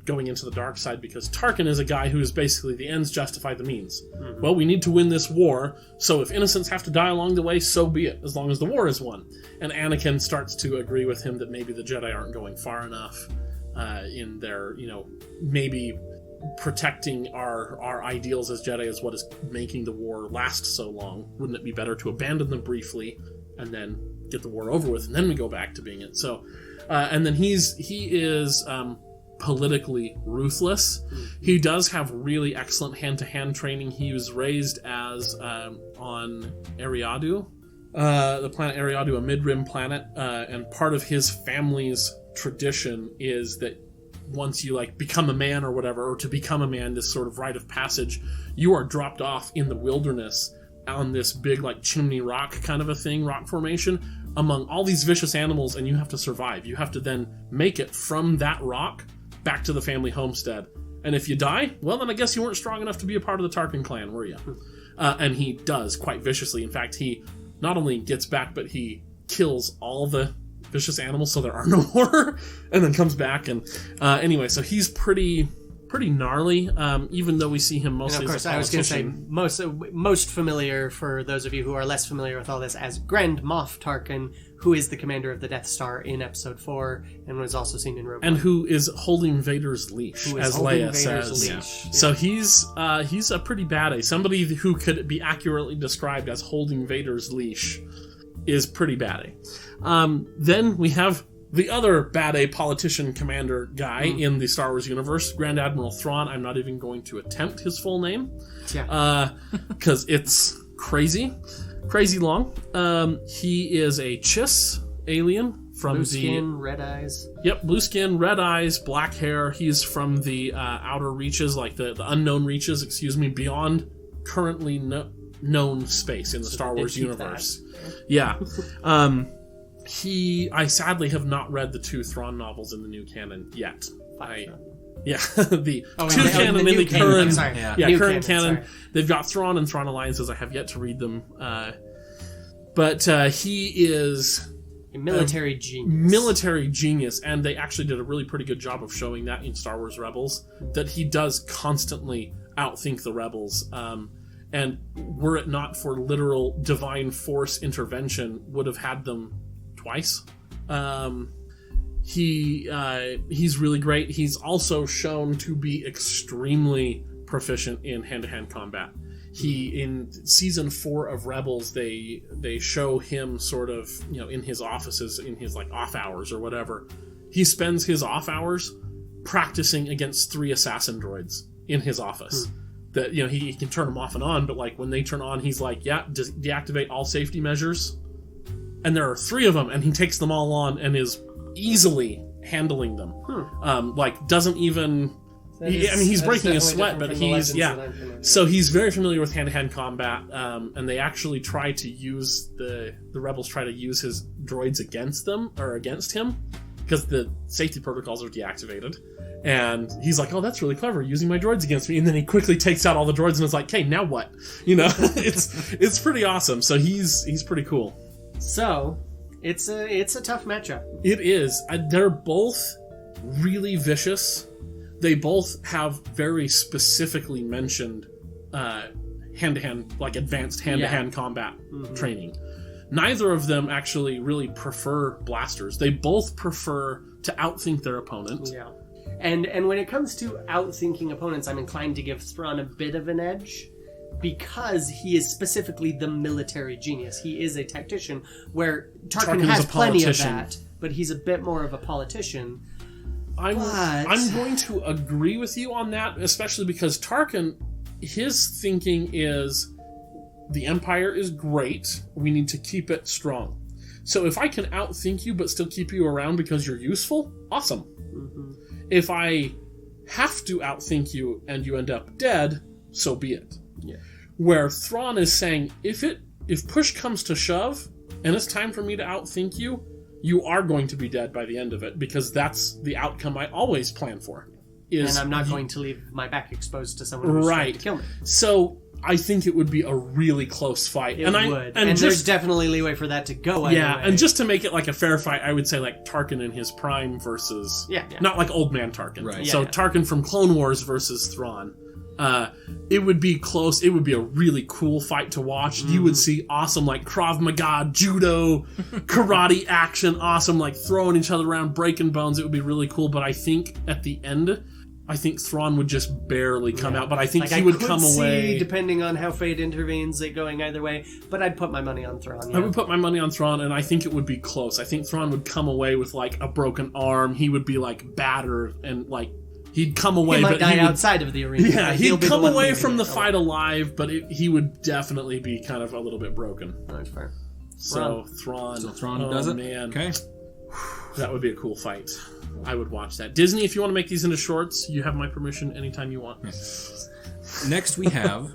going into the dark side, because Tarkin is a guy who is basically the ends justify the means. Mm-hmm. Well, we need to win this war, so if innocents have to die along the way, so be it, as long as the war is won. And Anakin starts to agree with him that maybe the Jedi aren't going far enough in their, maybe protecting our ideals as Jedi is what is making the war last so long. Wouldn't it be better to abandon them briefly and then get the war over with, and then we go back to being it? So And then he is politically ruthless. He does have really excellent hand-to-hand training. He was raised as on Eriadu, the planet Eriadu, a mid-rim planet, and part of his family's tradition is that once you like become a man or whatever, or to become a man, this sort of rite of passage, you are dropped off in the wilderness on this big like chimney rock kind of a thing, rock formation, among all these vicious animals, and you have to survive. You have to then make it from that rock back to the family homestead. And if you die, well, then I guess you weren't strong enough to be a part of the Tarkin clan, were you? And he does quite viciously. In fact, he not only gets back, but he kills all the vicious animals so there are no more, and then comes back. And anyway, so he's pretty gnarly, even though we see him mostly and of course, as a I was going to say, politician. most familiar, for those of you who are less familiar with all this, as Grand Moff Tarkin, who is the commander of the Death Star in Episode 4, and was also seen in Rogue One. And who is holding Vader's leash, as Leia says. Leash. Yeah. So he's a pretty badass. Somebody who could be accurately described as holding Vader's leash is pretty batty. Then we have the other bad-A politician commander guy in the Star Wars universe, Grand Admiral Thrawn. I'm not even going to attempt his full name. Yeah. Because it's crazy long. He is a Chiss alien from blue skin, red eyes. Yep, blue skin, red eyes, black hair. He's from the outer reaches, like the unknown reaches, beyond currently known space in the Star Wars universe. Yeah. I sadly have not read the 2 Thrawn novels in the new canon yet. The two canon in the current, current canon. Sorry. They've got Thrawn and Thrawn Alliances. I have yet to read them, but he is a military genius. Military genius, and they actually did a really pretty good job of showing that in Star Wars Rebels. That he does constantly outthink the Rebels. And were it not for literal divine force intervention, would have had them twice. He's really great. He's also shown to be extremely proficient in hand-to-hand combat. In season 4 of Rebels, they show him sort of, in his offices, in his like off hours or whatever. He spends his off hours practicing against 3 assassin droids in his office. That he can turn them off and on, but like when they turn on, he's like, deactivate all safety measures. And there are 3 of them, and he takes them all on and is easily handling them. Doesn't even. He's breaking a sweat, but he's So he's very familiar with hand-to-hand combat, and they actually try to use the rebels try to use his droids against him because the safety protocols are deactivated. And he's like, oh, that's really clever, using my droids against me. And then he quickly takes out all the droids and is like, hey, now what? It's pretty awesome. So he's pretty cool. So it's a tough matchup. It is. They're both really vicious. They both have very specifically mentioned hand-to-hand, like advanced hand-to-hand combat training. Neither of them actually really prefer blasters. They both prefer to outthink their opponent. Yeah. And when it comes to outthinking opponents, I'm inclined to give Thrawn a bit of an edge because he is specifically the military genius. He is a tactician, where Tarkin has plenty of that, but he's a bit more of a politician. I'm going to agree with you on that, especially because Tarkin, his thinking is the Empire is great. We need to keep it strong. So if I can outthink you but still keep you around because you're useful, awesome. If I have to outthink you and you end up dead, so be it. Yeah. Where Thrawn is saying, if push comes to shove and it's time for me to outthink you, you are going to be dead by the end of it, because that's the outcome I always plan for. And I'm not going to leave my back exposed to someone who's trying to kill me. So I think it would be a really close fight. It would. And there's definitely leeway for that to go anyway. Yeah, and just to make it like a fair fight, I would say like Tarkin in his prime versus... Yeah. Not like old man Tarkin. Right. So Tarkin from Clone Wars versus Thrawn. It would be close. It would be a really cool fight to watch. You would see awesome like Krav Maga, judo, karate action, awesome like throwing each other around, breaking bones. It would be really cool. But I think at the end, I think Thrawn would just barely come out, but I think Like, he would come see, away. depending on how fate intervenes, it going either way. But I'd put my money on Thrawn. Yeah. I would put my money on Thrawn, and I think it would be close. I think Thrawn would come away with like a broken arm. He would be like battered, and like he'd come away. He might but die he would, outside of the arena. Yeah, He'll he'd be come one away leaving from the it. fight alive, but he would definitely be kind of a little bit broken. That's fair. So Thrawn, So Thrawn does it? Man. Okay. That would be a cool fight. I would watch that. Disney, if you want to make these into shorts, you have my permission anytime you want. Next we have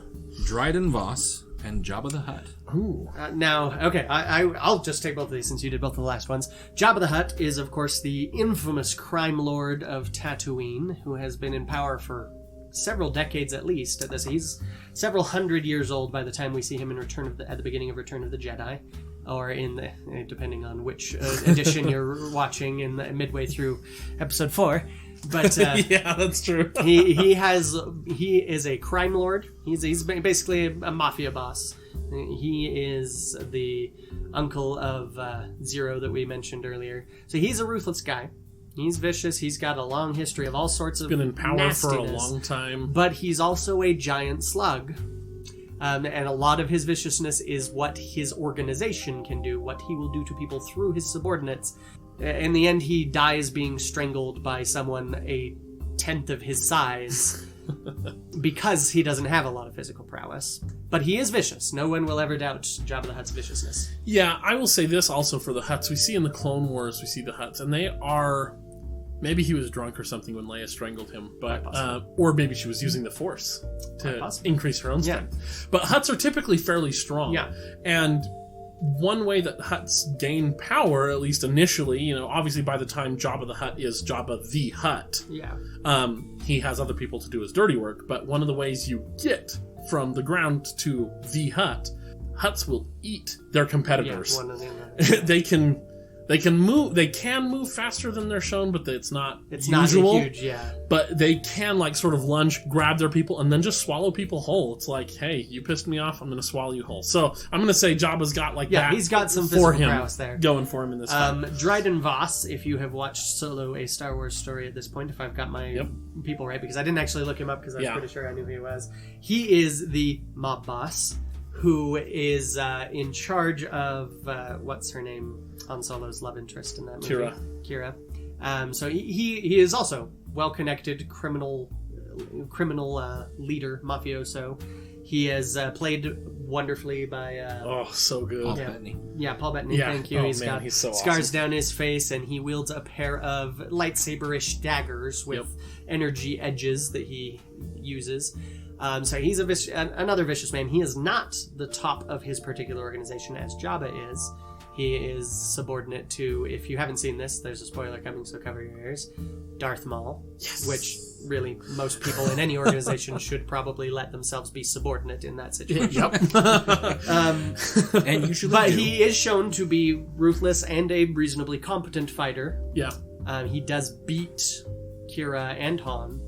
Dryden Voss and Jabba the Hutt. Ooh. Now, okay, I'll just take both of these since you did both of the last ones. Jabba the Hutt is, of course, the infamous crime lord of Tatooine, who has been in power for several decades at least. At this, he's several hundred years old by the time we see him in at the beginning of Return of the Jedi, or in the depending on which edition you're watching in the, midway through Episode 4. But Yeah, that's true. he is a crime lord. He's basically a mafia boss. He is the uncle of Zero that we mentioned earlier. So he's a ruthless guy. He's vicious. He's got a long history of all sorts of Been in power nastiness, for a long time. but he's also a giant slug. And a lot of his viciousness is what his organization can do, what he will do to people through his subordinates. In the end, he dies being strangled by someone a tenth of his size because he doesn't have a lot of physical prowess. But he is vicious. No one will ever doubt Jabba the Hutt's viciousness. Yeah, I will say this also for the Hutts. We see in the Clone Wars, we see the Hutts, and they are... Maybe he was drunk or something when Leia strangled him, but or maybe she was using the Force to increase her own strength. But Hutts are typically fairly strong. Yeah. And one way that Hutts gain power, at least initially, obviously by the time Jabba the Hutt is Jabba the Hutt, he has other people to do his dirty work. But one of the ways you get from the ground to the Hutt, Hutts will eat their competitors. Yeah, one of them. They can move faster than they're shown, but it's not usual. Not huge, yeah. But they can sort of lunge, grab their people, and then just swallow people whole. It's like, hey, you pissed me off, I'm going to swallow you whole. So I'm going to say Jabba's got that. He's got some for physical him prowess there. going for him in this fight. Dryden Voss, if you have watched Solo, a Star Wars story at this point, if I've got my people right, because I didn't actually look him up because I was pretty sure I knew who he was. He is the mob boss who is in charge of what's her name? Han Solo's love interest in that movie. Kira. So he is also well-connected criminal leader, mafioso. He is played wonderfully by... so good. Paul Bettany. Yeah, Paul Bettany, Yeah. thank you. Oh, He's man, got he's so scars awesome. down his face, and he wields a pair of lightsaber-ish daggers with energy edges that he uses. So he's another vicious man. He is not the top of his particular organization as Jabba is. He is subordinate to, if you haven't seen this, there's a spoiler coming, so cover your ears, Darth Maul, which really most people in any organization should probably let themselves be subordinate in that situation. And usually But do. he is shown to be ruthless and a reasonably competent fighter. Yeah. He does beat Kira and Han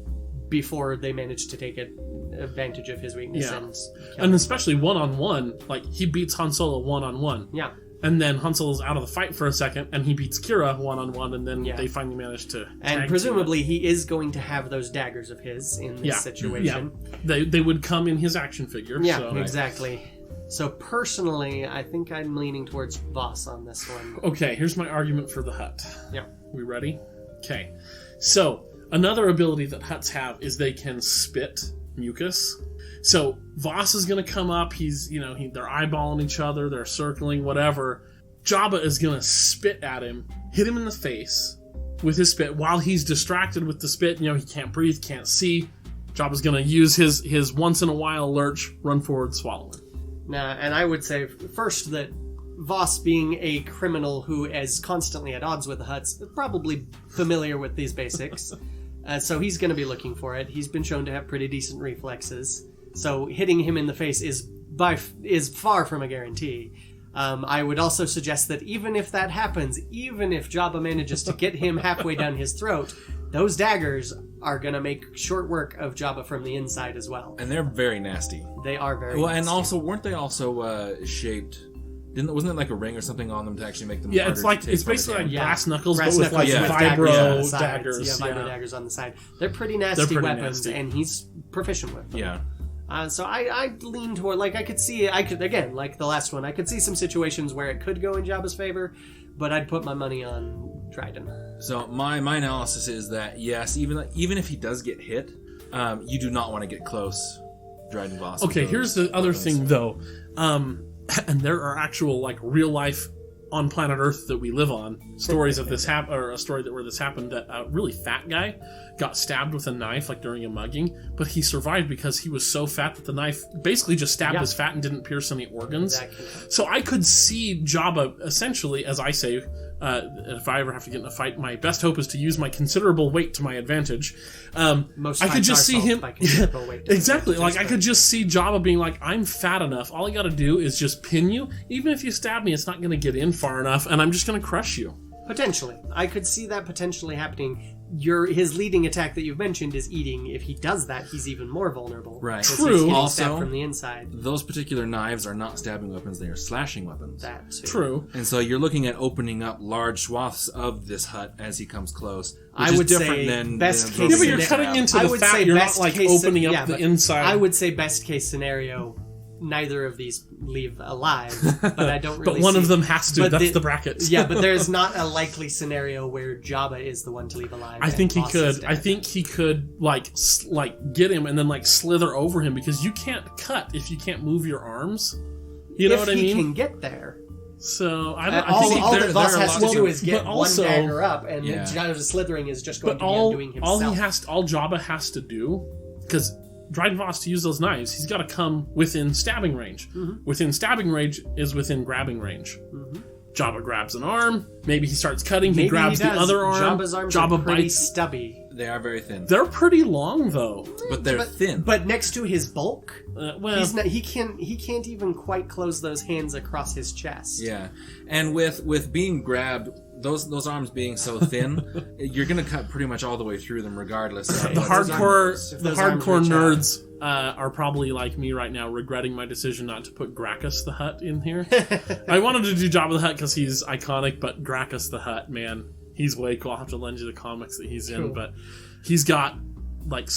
before they manage to take advantage of his weakness and kill And him. especially one-on-one, he beats Han Solo one-on-one. Yeah. And then Han Solo's out of the fight for a second, and he beats Kira one-on-one, and then they finally manage to And tag presumably he is going to have those daggers of his in this situation. Yeah. They would come in his action figure. Yeah, so. exactly. So personally, I think I'm leaning towards Voss on this one. Okay, here's my argument for the Hutt. Yeah. We ready? Okay. So, another ability that Hutts have is they can spit mucus. So, Voss is going to come up, they're eyeballing each other, they're circling, whatever. Jabba is going to spit at him, hit him in the face with his spit while he's distracted with the spit. He can't breathe, can't see. Jabba's going to use his once-in-a-while lurch, run forward, swallow him. Now, and I would say first that Voss, being a criminal who is constantly at odds with the Hutts, probably familiar with these basics. So he's going to be looking for it. He's been shown to have pretty decent reflexes. So hitting him in the face is far from a guarantee. I would also suggest that even if that happens, even if Jabba manages to get him halfway down his throat, those daggers are going to make short work of Jabba from the inside as well. And they're very nasty. They are very Well, nasty. and also, weren't they also shaped Wasn't it like a ring or something on them to actually make them? Yeah, harder it's like to take it's basically like part of the brass knuckles, Brass but with like knuckles with vibro daggers. daggers. Yeah, vibro daggers on the side. They're pretty nasty pretty weapons, nasty. and he's proficient with them. Yeah. So I lean toward, like, I could again, like the last one, I could see some situations where it could go in Jabba's favor, but I'd put my money on Dryden. So my analysis is that yes, even if he does get hit, you do not want to get close, Dryden Voss. Okay, here's the other thing though, and there are actual like real life on planet Earth that we live on stories of this or a story where this happened, that a really fat guy got stabbed with a knife like during a mugging, but he survived because he was so fat that the knife basically just stabbed his fat and didn't pierce any organs. Exactly. So I could see Jabba essentially, as I say, if I ever have to get in a fight, my best hope is to use my considerable weight to my advantage. Most I could just see him by considerable weight. exactly. Like I could just see Jabba being like, "I'm fat enough. All I got to do is just pin you. Even if you stab me, it's not going to get in far enough, and I'm just going to crush you." Potentially. I could see that potentially happening. His leading attack that you've mentioned is eating. If he does that, he's even more vulnerable. Right. 'Cause True. He's getting Also, stabbed from the inside. those particular knives are not stabbing weapons; they are slashing weapons. That too. True. And so you're looking at opening up large swaths of this hut as he comes close. Which I is would different say than best than case Yeah, but broken you're scenario. cutting into I the would fat. say You're not best like case opening yeah, up the but inside. I would say best case scenario, neither of these leave alive, but I don't really but one see- of them has to. but That's the bracket. Yeah, but there's not a likely scenario where Jabba is the one to leave alive. I and think he Voss is could. dead. I think he could like get him and then like slither over him, because you can't cut if you can't move your arms. You know if what I he mean? can get there. So I don't. I all think all there- that Voss there are has to lots do of- is get but also- one dagger up, and Yeah. Jabba's slithering is just going But to be all undoing himself. all Jabba has to do, because Dryden Voss to use those knives, he's got to come within stabbing range. Mm-hmm. Within stabbing range is within grabbing range. Jabba grabs an arm. Maybe he starts cutting. Maybe he grabs he the does. other arm. Jabba's arms Jabba are pretty bites. stubby. They are very thin. They're pretty long though. But they're thin. But next to his bulk, Well, he's not, he can't even quite close those hands across his chest. Yeah, and with being grabbed, those arms being so thin, you're gonna cut pretty much all the way through them, regardless. Of the what hardcore Those arms reach nerds are probably like me right now, regretting my decision not to put Gracchus the Hutt in here. I wanted to do Jabba the Hutt because he's iconic, but Gracchus the Hutt, man, he's way cool. I'll have to lend you the comics that he's in, Cool. but he's got like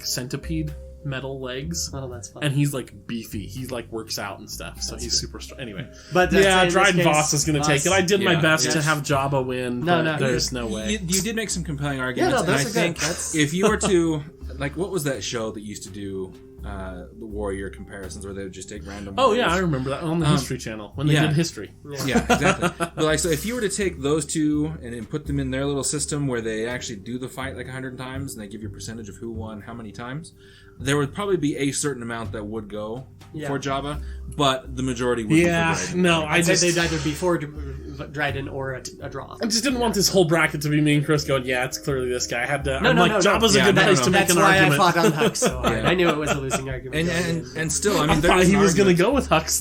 centipede metal legs. Oh, that's fun. And he's like beefy. He like works out and stuff, so That's he's good. super strong. Anyway, But yeah, in this Dryden case, Voss is going to take it. I did my Yeah, best yeah. to have Jabba win, No, but no, there's no way. You did make some compelling arguments, no, and those I are good. think That's- if you were to like, what was that show that used to do the warrior comparisons, where they would just take random? Oh yeah, I warriors? remember that on the History Channel when they yeah. did history. Yeah, exactly. But like, so if you were to take those two and then put them in their little system where they actually do the fight like 100 times and they give you a percentage of who won how many times, there would probably be a certain amount that would go for Jabba, but the majority would. Yeah, go for Dryden. no, I'd say they'd either be for Dryden or a draw. I just didn't want this whole bracket to be me and Chris going, yeah, it's clearly this guy. I had to. No, I'm no, like, no, no. Jabba's Yeah, a good no, place no, to no. make That's an why argument. I fought on Hux, so Yeah. I knew it was a losing argument. And still, I mean, I there thought is he an was going to argument- go with Hux,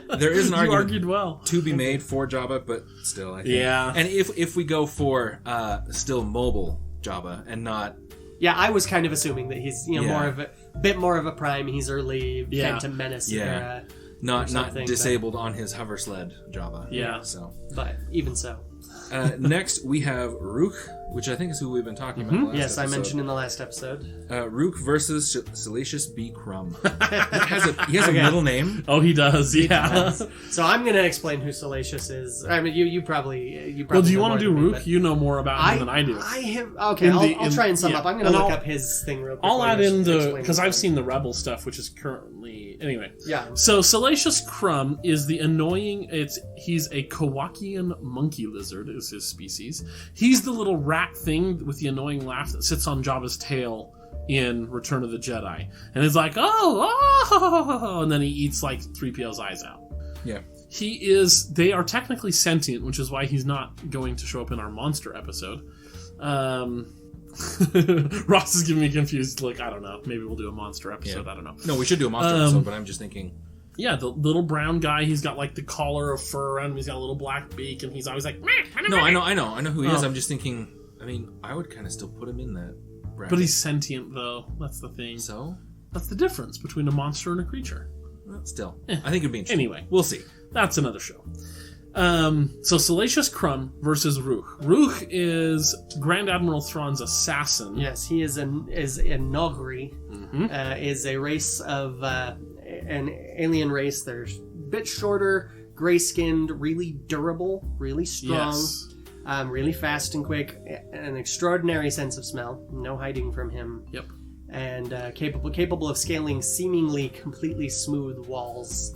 though. There is an You argument argued well. to be made for Jabba, but still, I think. Yeah. And if we go for still mobile Jabba and not. Yeah, I was kind of assuming that he's Yeah. bit more of a prime. He's early Yeah. Phantom Menace Yeah. era, Not something, disabled on his hover sled Jabba. Yeah. So but even so. next we have Rook, which I think is who we've been talking about. Last Yes, I episode. mentioned in the last episode. Rook versus Salacious B. Crumb. he has a middle name. Oh, he does, yeah. So I'm going to explain who Salacious is. I mean, you probably. Well, do you know want more to do than me, Rook? but You know more about him than I do. I have. Okay, In I'll try and sum yeah. up. I'm going And to look I'll- up his thing real quick. I'll while add you're in the explaining because I've it. seen the Rebel stuff, which is currently anyway. Yeah. So Salacious Crumb is the annoying. He's a Kowakian monkey lizard is his species. He's the little rat thing with the annoying laugh that sits on Jabba's tail in Return of the Jedi, and it's like oh, and then he eats like 3PO's eyes out. Yeah. They are technically sentient, which is why he's not going to show up in our monster episode. Ross is giving me confused look. I don't know. Maybe we'll do a monster episode. Yeah. I don't know. No, we should do a monster episode, but I'm just thinking. Yeah, the little brown guy. He's got like the collar of fur around him. He's got a little black beak, and he's always like. No, I know who he is. Oh. I'm just thinking. I mean, I would kind of still put him in that bracket. But he's sentient, though. That's the thing. so. That's the difference between a monster and a creature. Well, still, I think it'd be interesting. Anyway. we'll see. that's another show. So Salacious Crumb versus Ruch. Ruch is Grand Admiral Thrawn's assassin. Yes, he is a Nogri. Is a race of an alien race. They're a bit shorter, gray-skinned, really durable, really strong, really fast and quick, an extraordinary sense of smell. No hiding from him. Yep. And capable of scaling seemingly completely smooth walls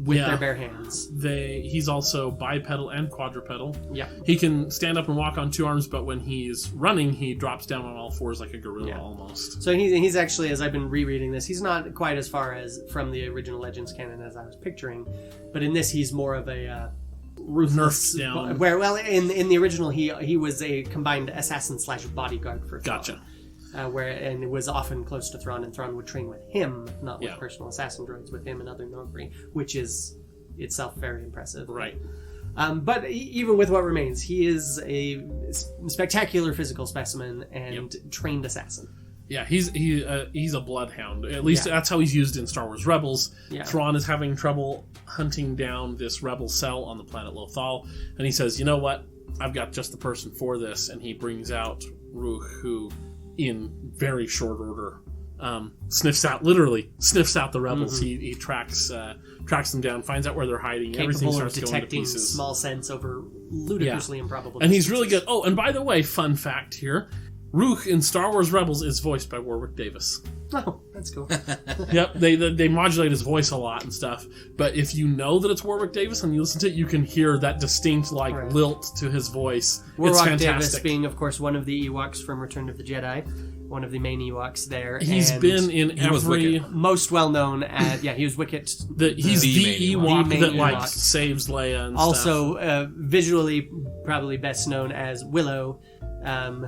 with their bare hands. He's also bipedal and quadrupedal. Yeah. He can stand up and walk on two arms, but when he's running, he drops down on all fours like a gorilla almost. So he's actually, as I've been rereading this, he's not quite as far as from the original Legends canon as I was picturing, but in this he's more of a ruthless. Nerfed down. In the original he was a combined assassin / bodyguard for Thrawn. Gotcha. And it was often close to Thrawn, and Thrawn would train with him, not with personal assassin droids, with him and other Nogri, which is itself very impressive. Right. But even with what remains, he is a spectacular physical specimen and trained assassin. Yeah, he's a bloodhound. At least that's how he's used in Star Wars Rebels. Yeah. Thrawn is having trouble hunting down this rebel cell on the planet Lothal, and he says, "You know what? I've got just the person for this." And he brings out Ruch, who, in very short order, sniffs out the rebels. He tracks them down, finds out where they're hiding. Everything starts going to pieces. Small sense over ludicrously improbable and he's really good. Oh, and by the way, fun fact here, Ruch in Star Wars Rebels is voiced by Warwick Davis. Oh, that's cool. Yep, they modulate his voice a lot and stuff. But if you know that it's Warwick Davis and you listen to it, you can hear that distinct lilt to his voice. Warwick Davis being, of course, one of the Ewoks from Return of the Jedi, one of the main Ewoks there. He's been in every most well known at he was Wicket. He's the Ewok that Ewok. Saves Leia and also, stuff. Visually probably best known as Willow.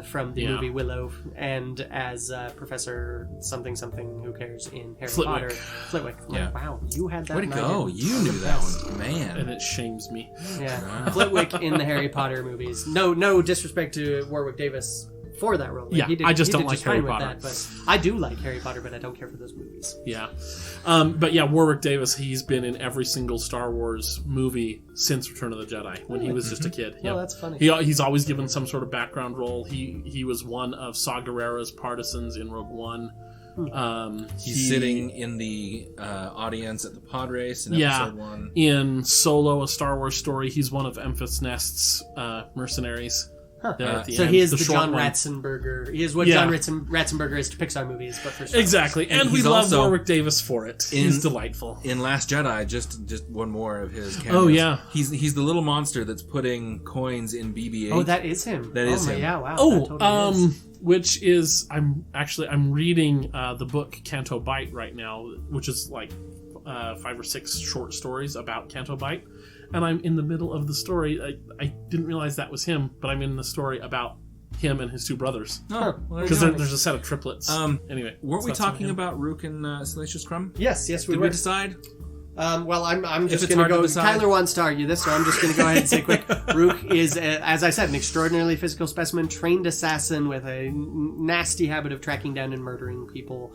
From the movie Willow, and as Professor something who cares in Harry Potter. Flitwick. Yeah. Wow, you had that. Way to go! You knew that one, man. And it shames me. Yeah, Flitwick in the Harry Potter movies. No disrespect to Warwick Davis for that role. I just don't like Harry Potter. But I do like Harry Potter, but I don't care for those movies. Yeah. But Warwick Davis, he's been in every single Star Wars movie since Return of the Jedi, when he was just a kid. Oh, that's funny. He's always given some sort of background role. He was one of Saw Gerrera's partisans in Rogue One. He's sitting in the audience at the pod race in episode 1. In Solo, A Star Wars Story, he's one of Enfys Nest's mercenaries. So he is the John Ratzenberger. He is what John Ratzenberger is to Pixar movies, but for Star Wars. Exactly, and we love Warwick Davis for it. He's delightful. In Last Jedi, just one more of his cameos. Oh yeah, he's the little monster that's putting coins in BB-8. Oh, that is him. That is him. Yeah, wow. Oh, totally is. Which is I'm reading the book Canto Bight right now, which is like 5 or 6 short stories about Canto Bight. And I'm in the middle of the story. I didn't realize that was him, but I'm in the story about him and his 2 brothers. Oh, because there's a set of triplets. Anyway, weren't we talking about Ruch and Salacious Crumb? Yes, we were. Did we decide? Well, I'm just going to go. Kyler wants to argue this, so I'm just going to go ahead and say quick. Ruch is, as I said, an extraordinarily physical specimen, trained assassin with a nasty habit of tracking down and murdering people.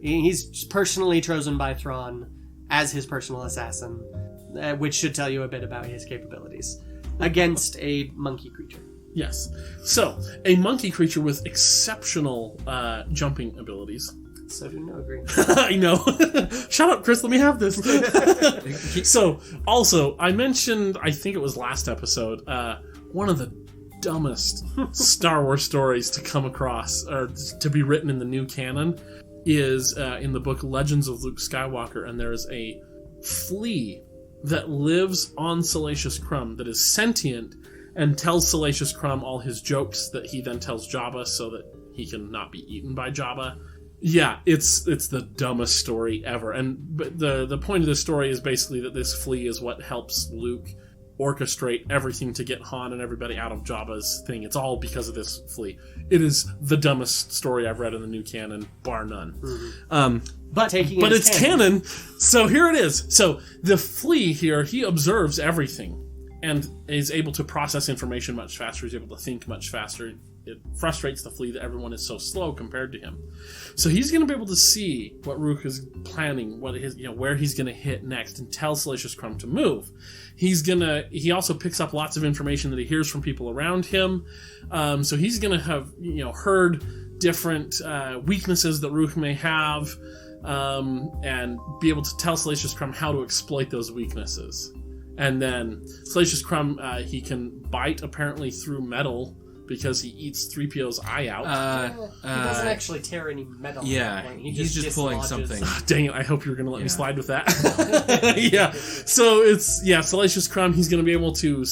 He's personally chosen by Thrawn as his personal assassin. Which should tell you a bit about his capabilities against a monkey creature. Yes. So, a monkey creature with exceptional jumping abilities. So do Nogri. I know. Shut up, Chris. Let me have this. So, also, I mentioned, I think it was last episode, one of the dumbest Star Wars stories to come across, or to be written in the new canon, is in the book Legends of Luke Skywalker, and there is a flea that lives on Salacious Crumb, that is sentient, and tells Salacious Crumb all his jokes that he then tells Jabba so that he can not be eaten by Jabba. Yeah, it's the dumbest story ever. But the point of this story is basically that this flea is what helps Luke orchestrate everything to get Han and everybody out of Jabba's thing. It's all because of this flea. It is the dumbest story I've read in the new canon, bar none. Mm-hmm. But it's canon. So here it is. So the flea here, he observes everything and is able to process information much faster. He's able to think much faster. it frustrates the Flea that everyone is so slow compared to him. So he's going to be able to see what Rook is planning, what his, where he's going to hit next, and tell Salacious Crumb to move. He also picks up lots of information that he hears from people around him. So he's going to have, heard different weaknesses that Rook may have, and be able to tell Salacious Crumb how to exploit those weaknesses. And then Salacious Crumb, he can bite apparently through metal because he eats 3PO's eye out. He doesn't actually tear any metal. Yeah, he's just pulling something. Dang it, I hope you're going to let me slide with that. Yeah, so Salacious Crumb, he's going to be able to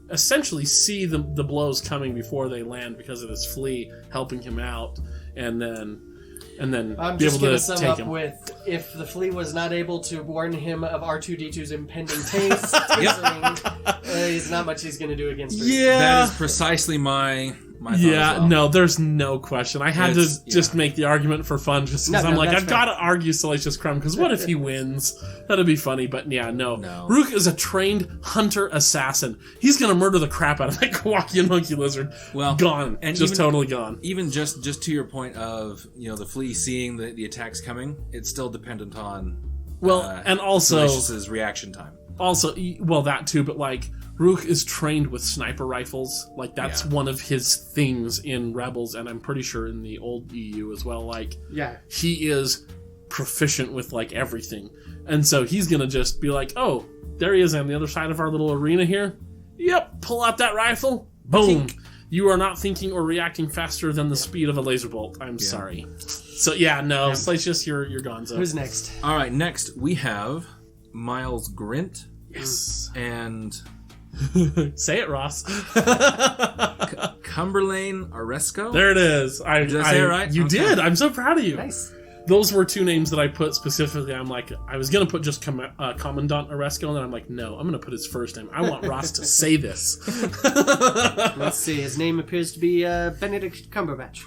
essentially see the blows coming before they land because of his flea helping him out, and then I'm be just able going to to sum take up him. with, if the flea was not able to warn him of R2-D2's impending tasering, there's not much he's going to do against her. Yeah, that is precisely my thought yeah, as well. no, there's no question. I had to just yeah. make the argument for fun, just because I'm like, that's I've got to argue Salacious Crumb, because what if he wins? That'd be funny, but yeah, no. Rook is a trained hunter-assassin. He's going to murder the crap out of that Kowakian monkey lizard. Well, gone. and just totally gone. Even just to your point of, the flea seeing the attacks coming, it's still dependent on and also Salacious's reaction time. Also, well, that too, but like, Rook is trained with sniper rifles. Like, that's one of his things in Rebels, and I'm pretty sure in the old EU as well. Like, he is proficient with, like, everything. And so he's gonna just be like, oh, there he is on the other side of our little arena here. Yep, pull out that rifle. Boom. You are not thinking or reacting faster than the speed of a laser bolt. I'm sorry. So, Salacious, you're gonzo. Who's next? All right, next we have Miles Grint. Yes. And... Say it, Ross. Cumberlane Oresco? There it is. Did I say it right? You Okay. did. I'm so proud of you. Nice. Those were two names that I put specifically. I'm like, I was going to put just Commandant Oresco, and then I'm like, no, I'm going to put his first name. I want Ross to say this. Let's see. His name appears to be Benedict Cumberbatch.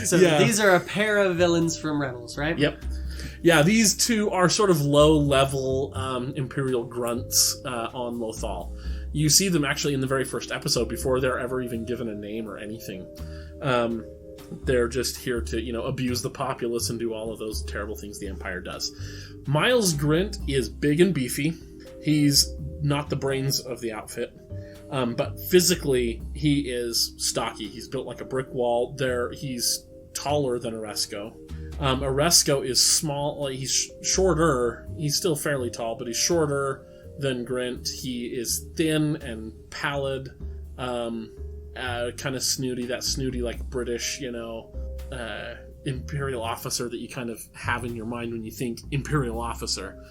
So these are a pair of villains from Rebels, right? Yep. Yeah, these two are sort of low-level Imperial grunts on Lothal. You see them actually in the very first episode before they're ever even given a name or anything. They're just here to, abuse the populace and do all of those terrible things the Empire does. Miles Grint is big and beefy. He's not the brains of the outfit. But physically, he is stocky. He's built like a brick wall. He's taller than Oresco. Oresco is small. He's shorter. He's still fairly tall, but he's shorter than Grint. He is thin and pallid, kind of snooty. That snooty, like British, Imperial officer that you kind of have in your mind when you think Imperial officer.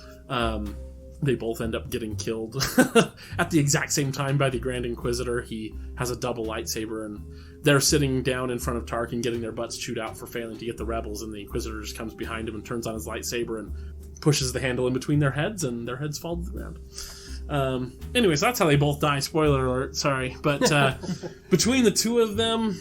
They both end up getting killed at the exact same time by the Grand Inquisitor. He has a double lightsaber, and they're sitting down in front of Tarkin getting their butts chewed out for failing to get the rebels, and the Inquisitor just comes behind him and turns on his lightsaber and pushes the handle in between their heads, and their heads fall to the ground. Anyways, that's how they both die. Spoiler alert, sorry. But between the two of them,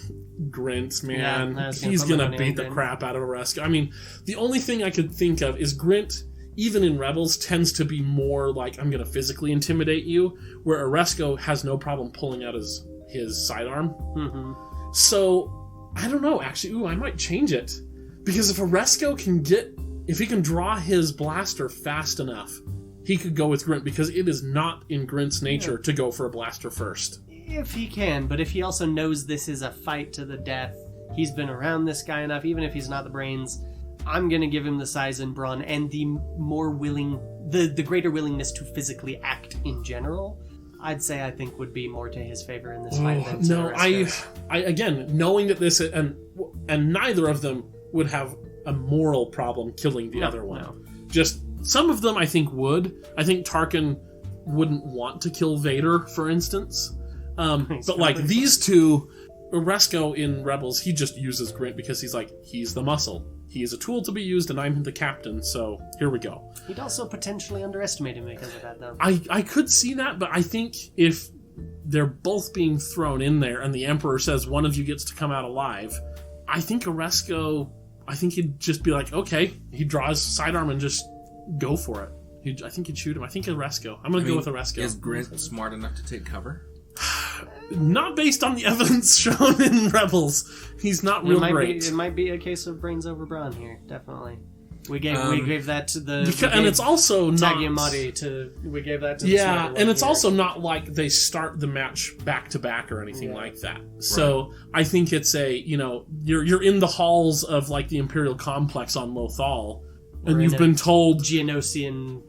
Grint, man, he's going to beat the crap out of Oresco. I mean, the only thing I could think of is Grint, even in Rebels, tends to be more like, I'm going to physically intimidate you, where Oresco has no problem pulling out his sidearm. Mm-hmm. So, I don't know, actually. I might change it. Because if Oresco if he can draw his blaster fast enough, he could go with Grint, because it is not in Grint's nature to go for a blaster first. If he can, but if he also knows this is a fight to the death, he's been around this guy enough, even if he's not the brains, I'm going to give him the size and brawn and the greater willingness to physically act in general. I'd say I think would be more to his favor in this fight than Oresco. I again, knowing that this and neither of them would have a moral problem killing the other one. No. Just some of them I think would. I think Tarkin wouldn't want to kill Vader, for instance. But like these two, Oresco in Rebels, he just uses Grint because he's the muscle. He is a tool to be used, and I'm the captain, so here we go. He'd also potentially underestimate him because of that, though. I could see that, but I think if they're both being thrown in there, and the Emperor says one of you gets to come out alive, I think Oresco, he'd just be like, okay, he'd draw his sidearm and just go for it. I think he'd shoot him. I think Oresco. I'm going to go with Oresco. Is Grint smart enough to take cover? Not based on the evidence shown in Rebels. He's not real great. It might be a case of brains over brawn here, definitely. We gave that to the... and it's also not... we gave that to the Yeah, and it's here. also not like they start the match back-to-back or anything like that. So I think it's a, you're in the halls of, like, the Imperial Complex on Lothal, and you've been told... Geonosian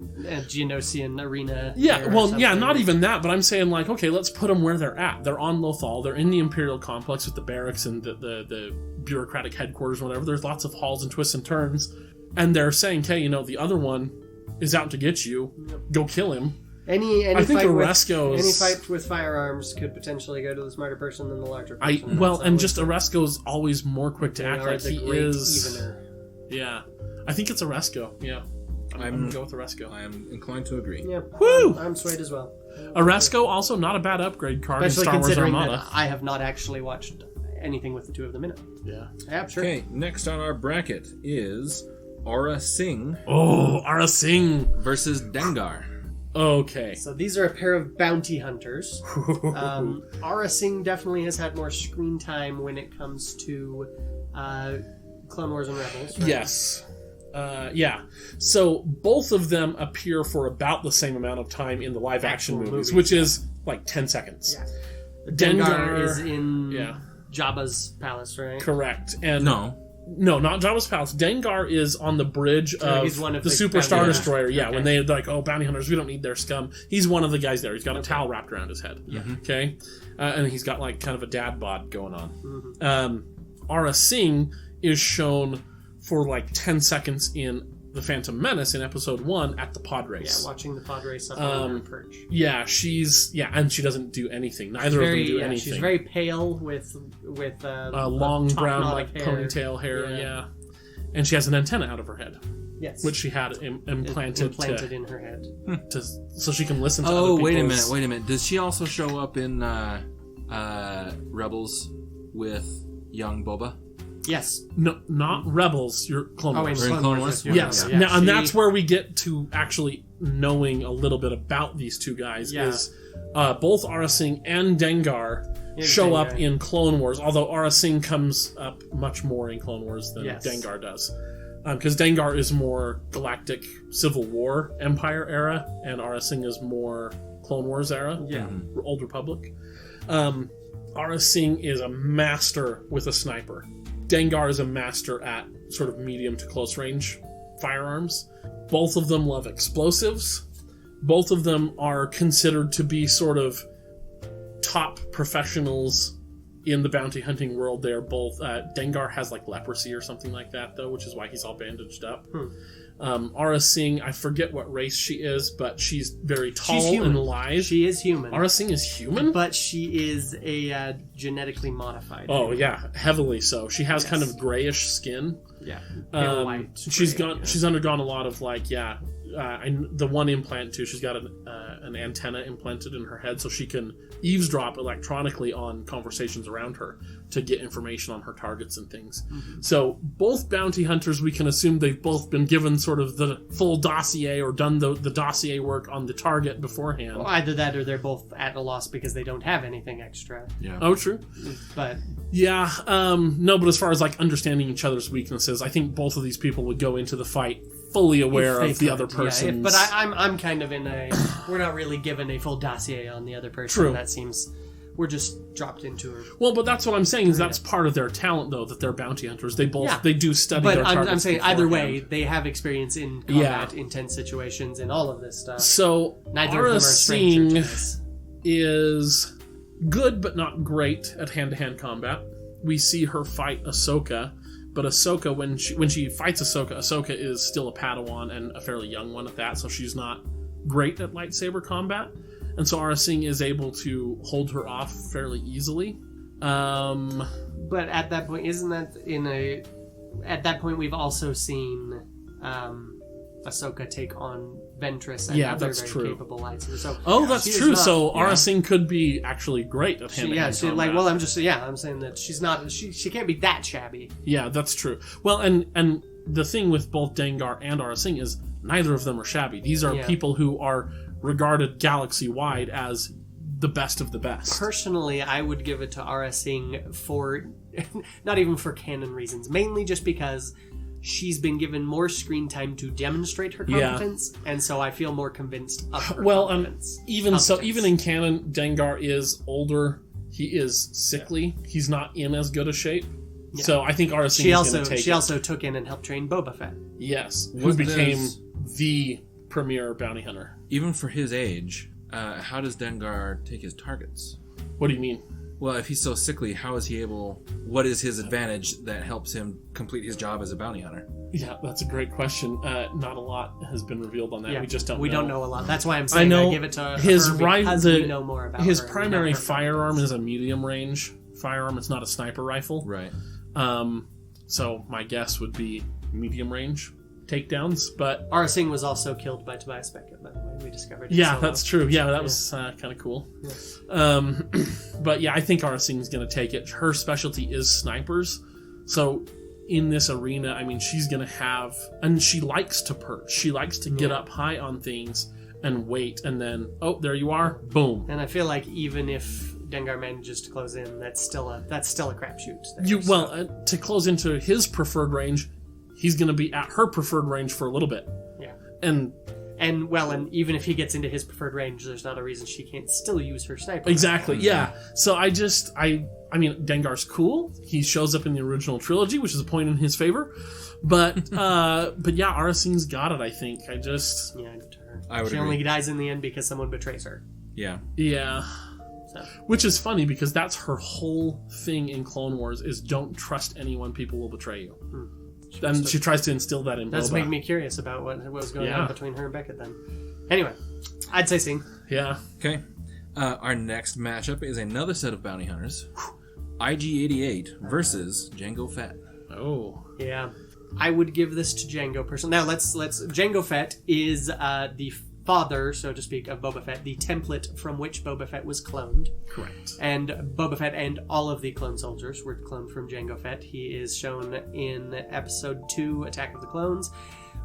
arena. Yeah, well, yeah, not even that, but I'm saying, like, okay, let's put them where they're at. They're on Lothal, they're in the Imperial Complex with the barracks and the bureaucratic headquarters, whatever. There's lots of halls and twists and turns. And they're saying, hey, the other one is out to get you. Go kill him. Any think Oresco's... Any fight with firearms could potentially go to the smarter person than the larger person. Just Oresco's always more quick to act like he is. Evener. Yeah. I think it's Oresco. Yeah. I'm going to go with Oresco. I am inclined to agree. Yeah. Woo! I'm swayed as well. Oresco, also not a bad upgrade card Especially in Star Wars considering Armada. that I have not actually watched anything with the two of them in it. Yeah. Yeah, sure. Okay, next on our bracket is Aura Singh. Oh, Aura Singh versus Dengar. Okay. So these are a pair of bounty hunters. Aura Singh definitely has had more screen time when it comes to Clone Wars and Rebels. Right? Yes. Yeah. So both of them appear for about the same amount of time in the live-action movies, which is like 10 seconds. Yeah. Dengar is in Jabba's palace, right? Correct. And No, not Jabba's palace. Dengar is on the bridge he's one of the the Super Star Destroyer. Yeah, Okay. when they're like, oh, bounty hunters, we don't need their scum. He's one of the guys there. He's got a towel wrapped around his head. Yeah. Okay? And he's got like kind of a dad bod going on. Aura Singh is shown for like 10 seconds in The Phantom Menace in Episode 1 at the pod race. Yeah, watching the pod race up on her perch. Yeah, and she doesn't do anything. Neither of them do anything. She's very pale with long brown like hair. ponytail hair. Yeah, and she has an antenna out of her head. Yes, which she had implanted in her head, so she can listen to. Oh, other wait a minute! Does she also show up in Rebels with young Boba? Yes. No, not Rebels. You're Clone Wars. in Clone Wars? Yes. Yeah. Now, and that's where we get to actually knowing a little bit about these two guys. Yeah. Is both Aura Singh and Dengar show up in Clone Wars, although Aura Singh comes up much more in Clone Wars than Dengar does. Because Dengar is more Galactic Civil War Empire era, and Aura Singh is more Clone Wars era, Old Republic. Aura Singh is a master with a sniper. Dengar is a master at sort of medium to close range firearms. Both of them love explosives. Both of them are considered to be sort of top professionals in the bounty hunting world. They're both... Dengar has like leprosy or something like that, though, which is why he's all bandaged up. Aura Singh, I forget what race she is, but she's very tall and lithe. She is human. Aura Singh is human? But she is a genetically modified. Oh, yeah, heavily so. She has kind of grayish skin. Yeah. White. She's undergone a lot of the one implant too. She's got an antenna implanted in her head, so she can eavesdrop electronically on conversations around her to get information on her targets and things. So both bounty hunters, we can assume they've both been given sort of the full dossier or done the dossier work on the target beforehand. Well, either that or they're both at a loss because they don't have anything extra. Yeah. Oh, true. But yeah, no. But as far as like understanding each other's weaknesses, I think both of these people would go into the fight fully aware of the other person's. But I'm kind of in a... We're not really given a full dossier on the other person. True. That seems... We're just dropped into her. Well, but that's what I'm saying is that's part of their talent, though, that they're bounty hunters. They both they do study but their targets. I'm saying beforehand. either way, they have experience in combat, intense situations, and all of this stuff. So Neither Aura of them are a stranger Singh to this. is good but not great at hand-to-hand combat. We see her fight Ahsoka, but Ahsoka, when she fights Ahsoka is still a Padawan and a fairly young one at that, so she's not great at lightsaber combat. And so Aura Singh is able to hold her off fairly easily. But at that point, isn't that at that point we've also seen Ahsoka take on Ventress and other that's very true. capable lightsabers. So that's true. So Aura Singh could be actually great at hand-to-hand combat. I'm saying that she's not. She can't be that shabby. Yeah, that's true. Well, and the thing with both Dengar and Aura Singh is neither of them are shabby. These are people who are regarded galaxy-wide as the best of the best. Personally, I would give it to Aura Singh for, not even for canon reasons, mainly just because she's been given more screen time to demonstrate her competence, and so I feel more convinced of her competence. Even in canon, Dengar is older. He is sickly. He's not in as good a shape. Yeah. So I think Aura Singh is going to take She also took in and helped train Boba Fett. Yes, who became the premier bounty hunter. Even for his age, how does Dengar take his targets? What do you mean? Well, if he's so sickly, how is he able... What is his advantage that helps him complete his job as a bounty hunter? Yeah, that's a great question. Not a lot has been revealed on that. Yeah, we just don't know. We don't know a lot. That's why I'm saying I give it to his her because we know more about his her. primary firearm is a medium range firearm. It's not a sniper rifle. Right. So my guess would be medium range takedowns, but... Aura Singh was also killed by Tobias Beckett, by the way. We discovered it. Yeah, that's true. Yeah, that was kind of cool. Yeah. But yeah, I think Aura Singh's going to take it. Her specialty is snipers. So in this arena, I mean, she's going to have... And she likes to perch. She likes to get up high on things and wait, and then, oh, there you are, boom. And I feel like even if Dengar manages to close in, that's still a crapshoot. To close into his preferred range, he's going to be at her preferred range for a little bit. Yeah. And even if he gets into his preferred range, there's not a reason she can't still use her sniper. Exactly, yeah. So I mean, Dengar's cool. He shows up in the original trilogy, which is a point in his favor. But yeah, Aura Singh's got it, I think. I would she agree. Only dies in the end because someone betrays her. Yeah. Yeah. Which is funny because that's her whole thing in Clone Wars is don't trust anyone, people will betray you. And she tries to instill that in Boba. Does make me curious about what was going on between her and Beckett then. Anyway, I'd say Singh. Yeah. Okay. Our next matchup is another set of bounty hunters. IG-88 versus Jango Fett. Oh. Yeah. I would give this to Jango personally. Now let's Jango Fett is the father, so to speak, of Boba Fett, the template from which Boba Fett was cloned. Correct. And Boba Fett and all of the clone soldiers were cloned from Jango Fett. He is shown in Episode 2, Attack of the Clones,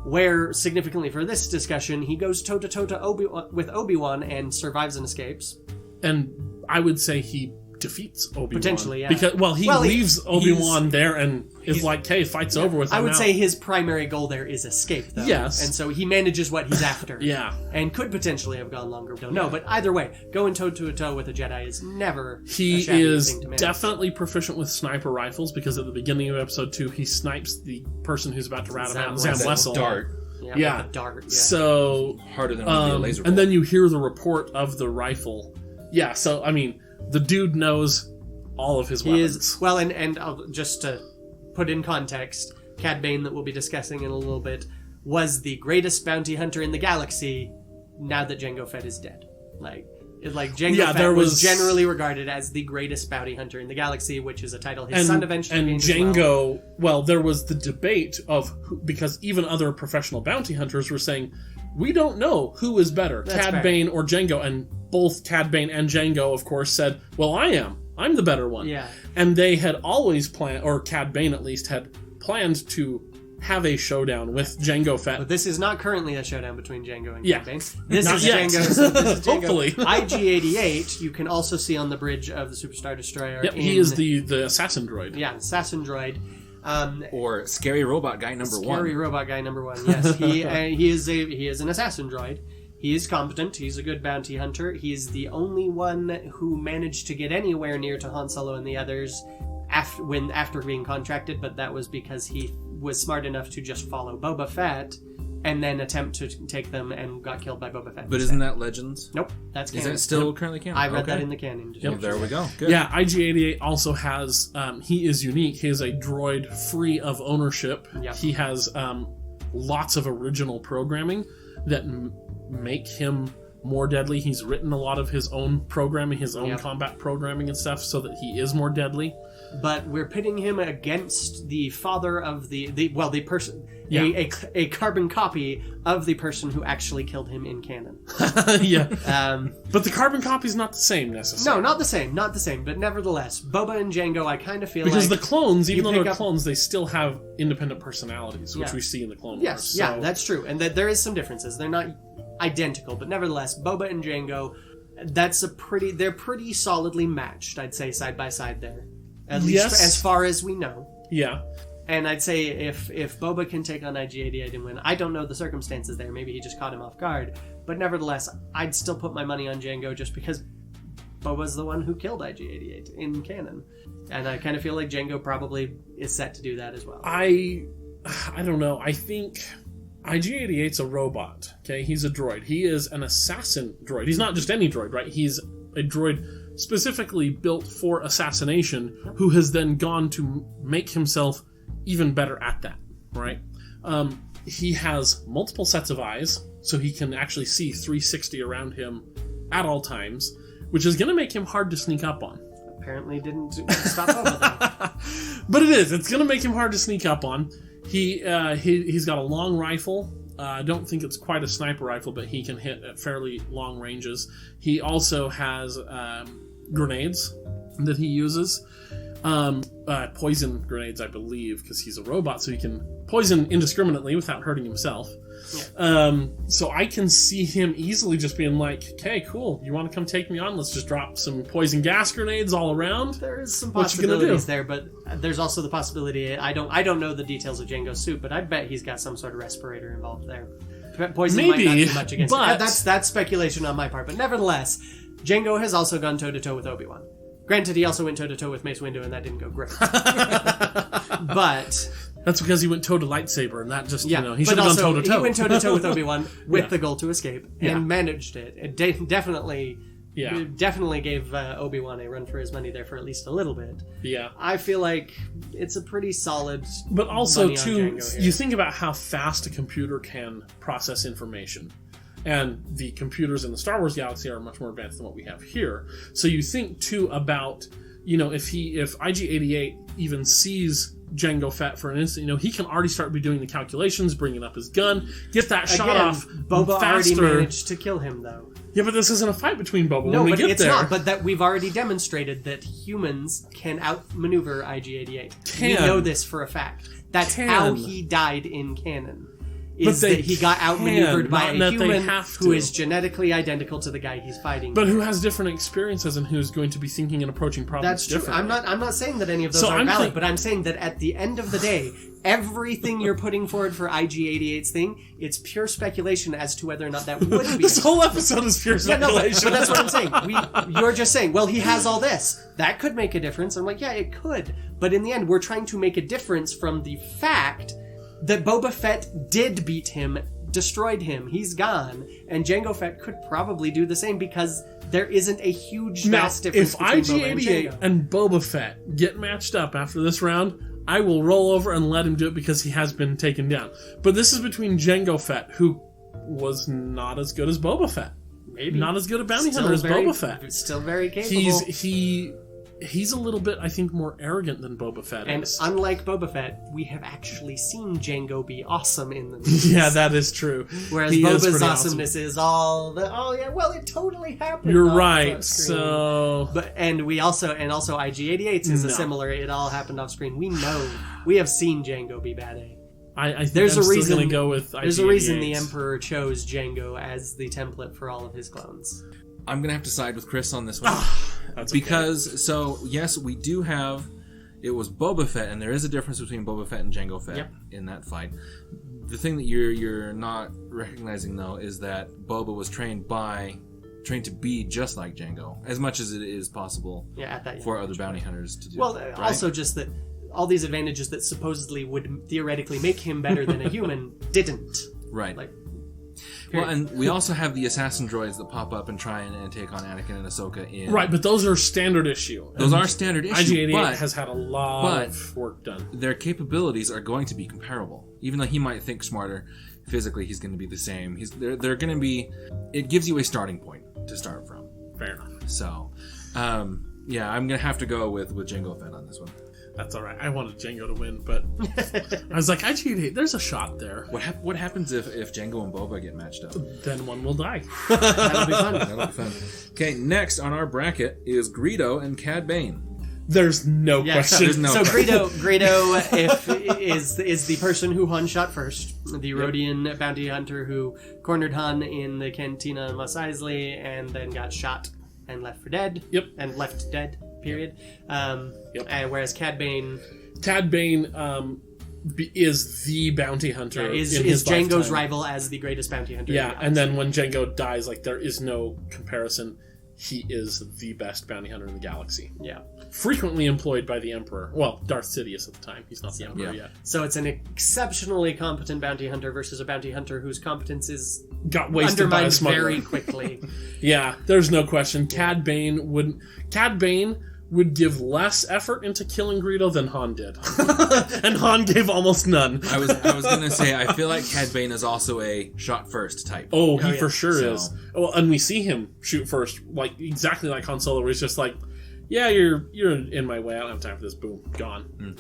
where, significantly for this discussion, he goes toe-to-toe with Obi-Wan and survives and escapes. And I would say he defeats Obi-Wan. Potentially, yeah. Because, he leaves Obi-Wan there and is like, hey, fight's over with him I would now. say his primary goal there is escape, though. Yes. And so he manages what he's after. Yeah. And could potentially have gone longer. Don't know. But either way, going toe-to-toe with a Jedi is never He a shabby is thing to manage. definitely proficient with sniper rifles because at the beginning of Episode 2, he snipes the person who's about to rat him out, Zam Wessel. Dart. Yeah. With a dart, yeah. So... Harder than a laser bolt. And then you hear the report of the rifle. Yeah, so, I mean, the dude knows all of his weapons. And I'll, just to put in context, Cad Bane, that we'll be discussing in a little bit, was the greatest bounty hunter in the galaxy now that Jango Fett is dead. Jango Fett was generally regarded as the greatest bounty hunter in the galaxy, which is a title his son eventually gained. And Jango, there was the debate of because even other professional bounty hunters were saying, we don't know who is better, Cad Bane or Jango, and both Cad Bane and Jango, of course, said, well, I'm the better one. Yeah. And they had always planned, or Cad Bane at least, had planned to have a showdown with Jango Fett. But this is not currently a showdown between Jango and Cad Bane. This is Jango. Hopefully. IG-88, you can also see on the bridge of the Superstar Destroyer. Yep, he is the assassin droid. Yeah, assassin droid. Or Scary Robot Guy number 1. Scary Robot Guy number 1, yes. He is an assassin droid. He is competent. He's a good bounty hunter. He's the only one who managed to get anywhere near to Han Solo and the others after being contracted, but that was because he was smart enough to just follow Boba Fett and then attempt to take them and got killed by Boba Fett. But isn't that Legends? Nope, that's canon. Is that still currently canon? I read that in the canon. Yep, there we go. Good. Yeah, IG-88 also has, he is unique. He is a droid free of ownership. Yep. He has lots of original programming that make him more deadly. He's written a lot of his own programming, his own combat programming and stuff, so that he is more deadly. But we're pitting him against the father of the person, a carbon copy of the person who actually killed him in canon. Yeah. But the carbon copy is not the same necessarily. No, not the same. But nevertheless, Boba and Jango, I kind of feel because the clones, even though they're clones, they still have independent personalities, which we see in the Clone Wars. Yes, yeah, that's true, and there is some differences. They're not identical, but nevertheless, Boba and Jango, they're pretty solidly matched, I'd say, side by side there. At least as far as we know. Yeah. And I'd say if Boba can take on IG-88 and win, I don't know the circumstances there. Maybe he just caught him off guard. But nevertheless, I'd still put my money on Jango just because Boba's the one who killed IG-88 in canon. And I kind of feel like Jango probably is set to do that as well. I don't know. I think IG-88's a robot, okay? He's a droid. He is an assassin droid. He's not just any droid, right? He's a droid specifically built for assassination who has then gone to make himself even better at that, right? He has multiple sets of eyes, so he can actually see 360 around him at all times, which is going to make him hard to sneak up on. Apparently didn't stop over there. But it's going to make him hard to sneak up on. He's got a long rifle. I don't think it's quite a sniper rifle, but he can hit at fairly long ranges. He also has grenades that he uses. Poison grenades, I believe, because he's a robot, so he can poison indiscriminately without hurting himself. Yeah. So I can see him easily just being like, okay, cool, you want to come take me on? Let's just drop some poison gas grenades all around. There is some possibilities there, but there's also the possibility, I don't know the details of Jango's suit, but I bet he's got some sort of respirator involved there. Poison might not do much against it. That's speculation on my part, but nevertheless, Jango has also gone toe-to-toe with Obi-Wan. Granted, he also went toe-to-toe with Mace Windu, and that didn't go great. But that's because he went toe to lightsaber, and that just, he should have gone toe-to-toe. He went toe-to-toe with Obi-Wan with the goal to escape, and managed it. It definitely gave Obi-Wan a run for his money there for at least a little bit. Yeah. I feel like it's a pretty solid But also, too, you think about how fast a computer can process information. And the computers in the Star Wars galaxy are much more advanced than what we have here. So you think, too, about, if IG-88 even sees Jango Fett for an instant, he can already start doing the calculations, bringing up his gun, get that shot off Boba faster. Already managed to kill him, though. Yeah, but this isn't a fight between Boba. No, but it's not. But that we've already demonstrated that humans can outmaneuver IG-88. We know this for a fact. That's how he died in canon. Is that he got outmaneuvered by a human who is genetically identical to the guy he's fighting. But who has different experiences and who's going to be thinking and approaching problems differently. That's true. I'm not saying that any of those are valid, but I'm saying that at the end of the day, everything you're putting forward for IG-88's thing, it's pure speculation as to whether or not that would be. This whole episode is pure speculation. But that's what I'm saying. You're just saying, well, he has all this. That could make a difference. I'm like, yeah, it could. But in the end, we're trying to make a difference from the fact that Boba Fett did beat him, destroyed him, he's gone, and Jango Fett could probably do the same because there isn't a huge mass difference between IG-88 and Boba Fett get matched up after this round, I will roll over and let him do it because he has been taken down. But this is between Jango Fett, who was not as good as Boba Fett. Maybe. Not as good a bounty hunter as Boba Fett. Still very capable. He's a little bit, I think, more arrogant than Boba Fett is. And unlike Boba Fett, we have actually seen Jango be awesome in the movies. Yeah, that is true. Whereas Boba's awesomeness is all the, it totally happened. You're right. So, and also IG-88's is a similar. It all happened off screen. We have seen Jango be bad A. I think there's a reason going to go with IG-88. There's a reason the Emperor chose Jango as the template for all of his clones. I'm going to have to side with Chris on this one. That's because, okay. Yes, we do have... It was Boba Fett, and there is a difference between Boba Fett and Jango Fett in that fight. The thing that you're not recognizing, though, is that Boba was trained to be just like Jango, as much as it is possible for other bounty hunters to do. Well, right? Also just that all these advantages that supposedly would theoretically make him better than a human didn't. Right. Well, and we also have the assassin droids that pop up and try and take on Anakin and Ahsoka in... Right, but those are standard issue. Those are standard issue, IG-88 has had a lot of work done. Their capabilities are going to be comparable. Even though he might think smarter, physically he's going to be the same. They're going to be... It gives you a starting point to start from. Fair enough. So, I'm going to have to go with Jango Fett on this one. That's all right. I wanted Jango to win, but I was like, IG-88, there's a shot there. What happens if Jango and Boba get matched up? Then one will die. That'll be fun. Okay, next on our bracket is Greedo and Cad Bane. There's no question. There's no So question. Greedo is the person who Han shot first, the Rodian bounty hunter who cornered Han in the cantina in Mos Eisley and then got shot and left for dead. Yep. And left dead. Period. And whereas Cad Bane is the bounty hunter. is his Jango's lifetime. rival as the greatest bounty hunter. Yeah, in the and then galaxy. when Jango dies, like, there is no comparison. He is the best bounty hunter in the galaxy. Yeah. Frequently employed by the Emperor. Well, Darth Sidious at the time. He's not the Emperor yet. So it's an exceptionally competent bounty hunter versus a bounty hunter whose competence is Got wasted by a undermined smuggler. very quickly. Yeah, there's no question. Cad Bane would give less effort into killing Greedo than Han did. And Han gave almost none. I was gonna say, I feel like Cad Bane is also a shot first type. Oh, he yeah. for sure So- is. Oh, and we see him shoot first, like exactly like Han Solo, where he's just like, "Yeah, you're in my way. I don't have time for this." Boom, gone.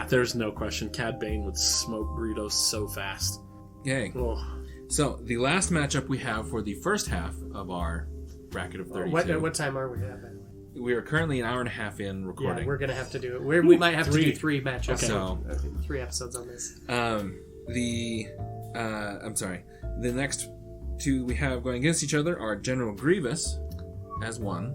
There's no question. Cad Bane would smoke Greedo so fast. Yay. Oh. So the last matchup we have for the first half of our bracket of 32. What time are we at? By the way? We are currently an hour and a half in recording. Yeah, we're gonna have to do it. We might have to do 3 matchups. Okay. So- 3 episodes on this. The next two we have going against each other are General Grievous as one,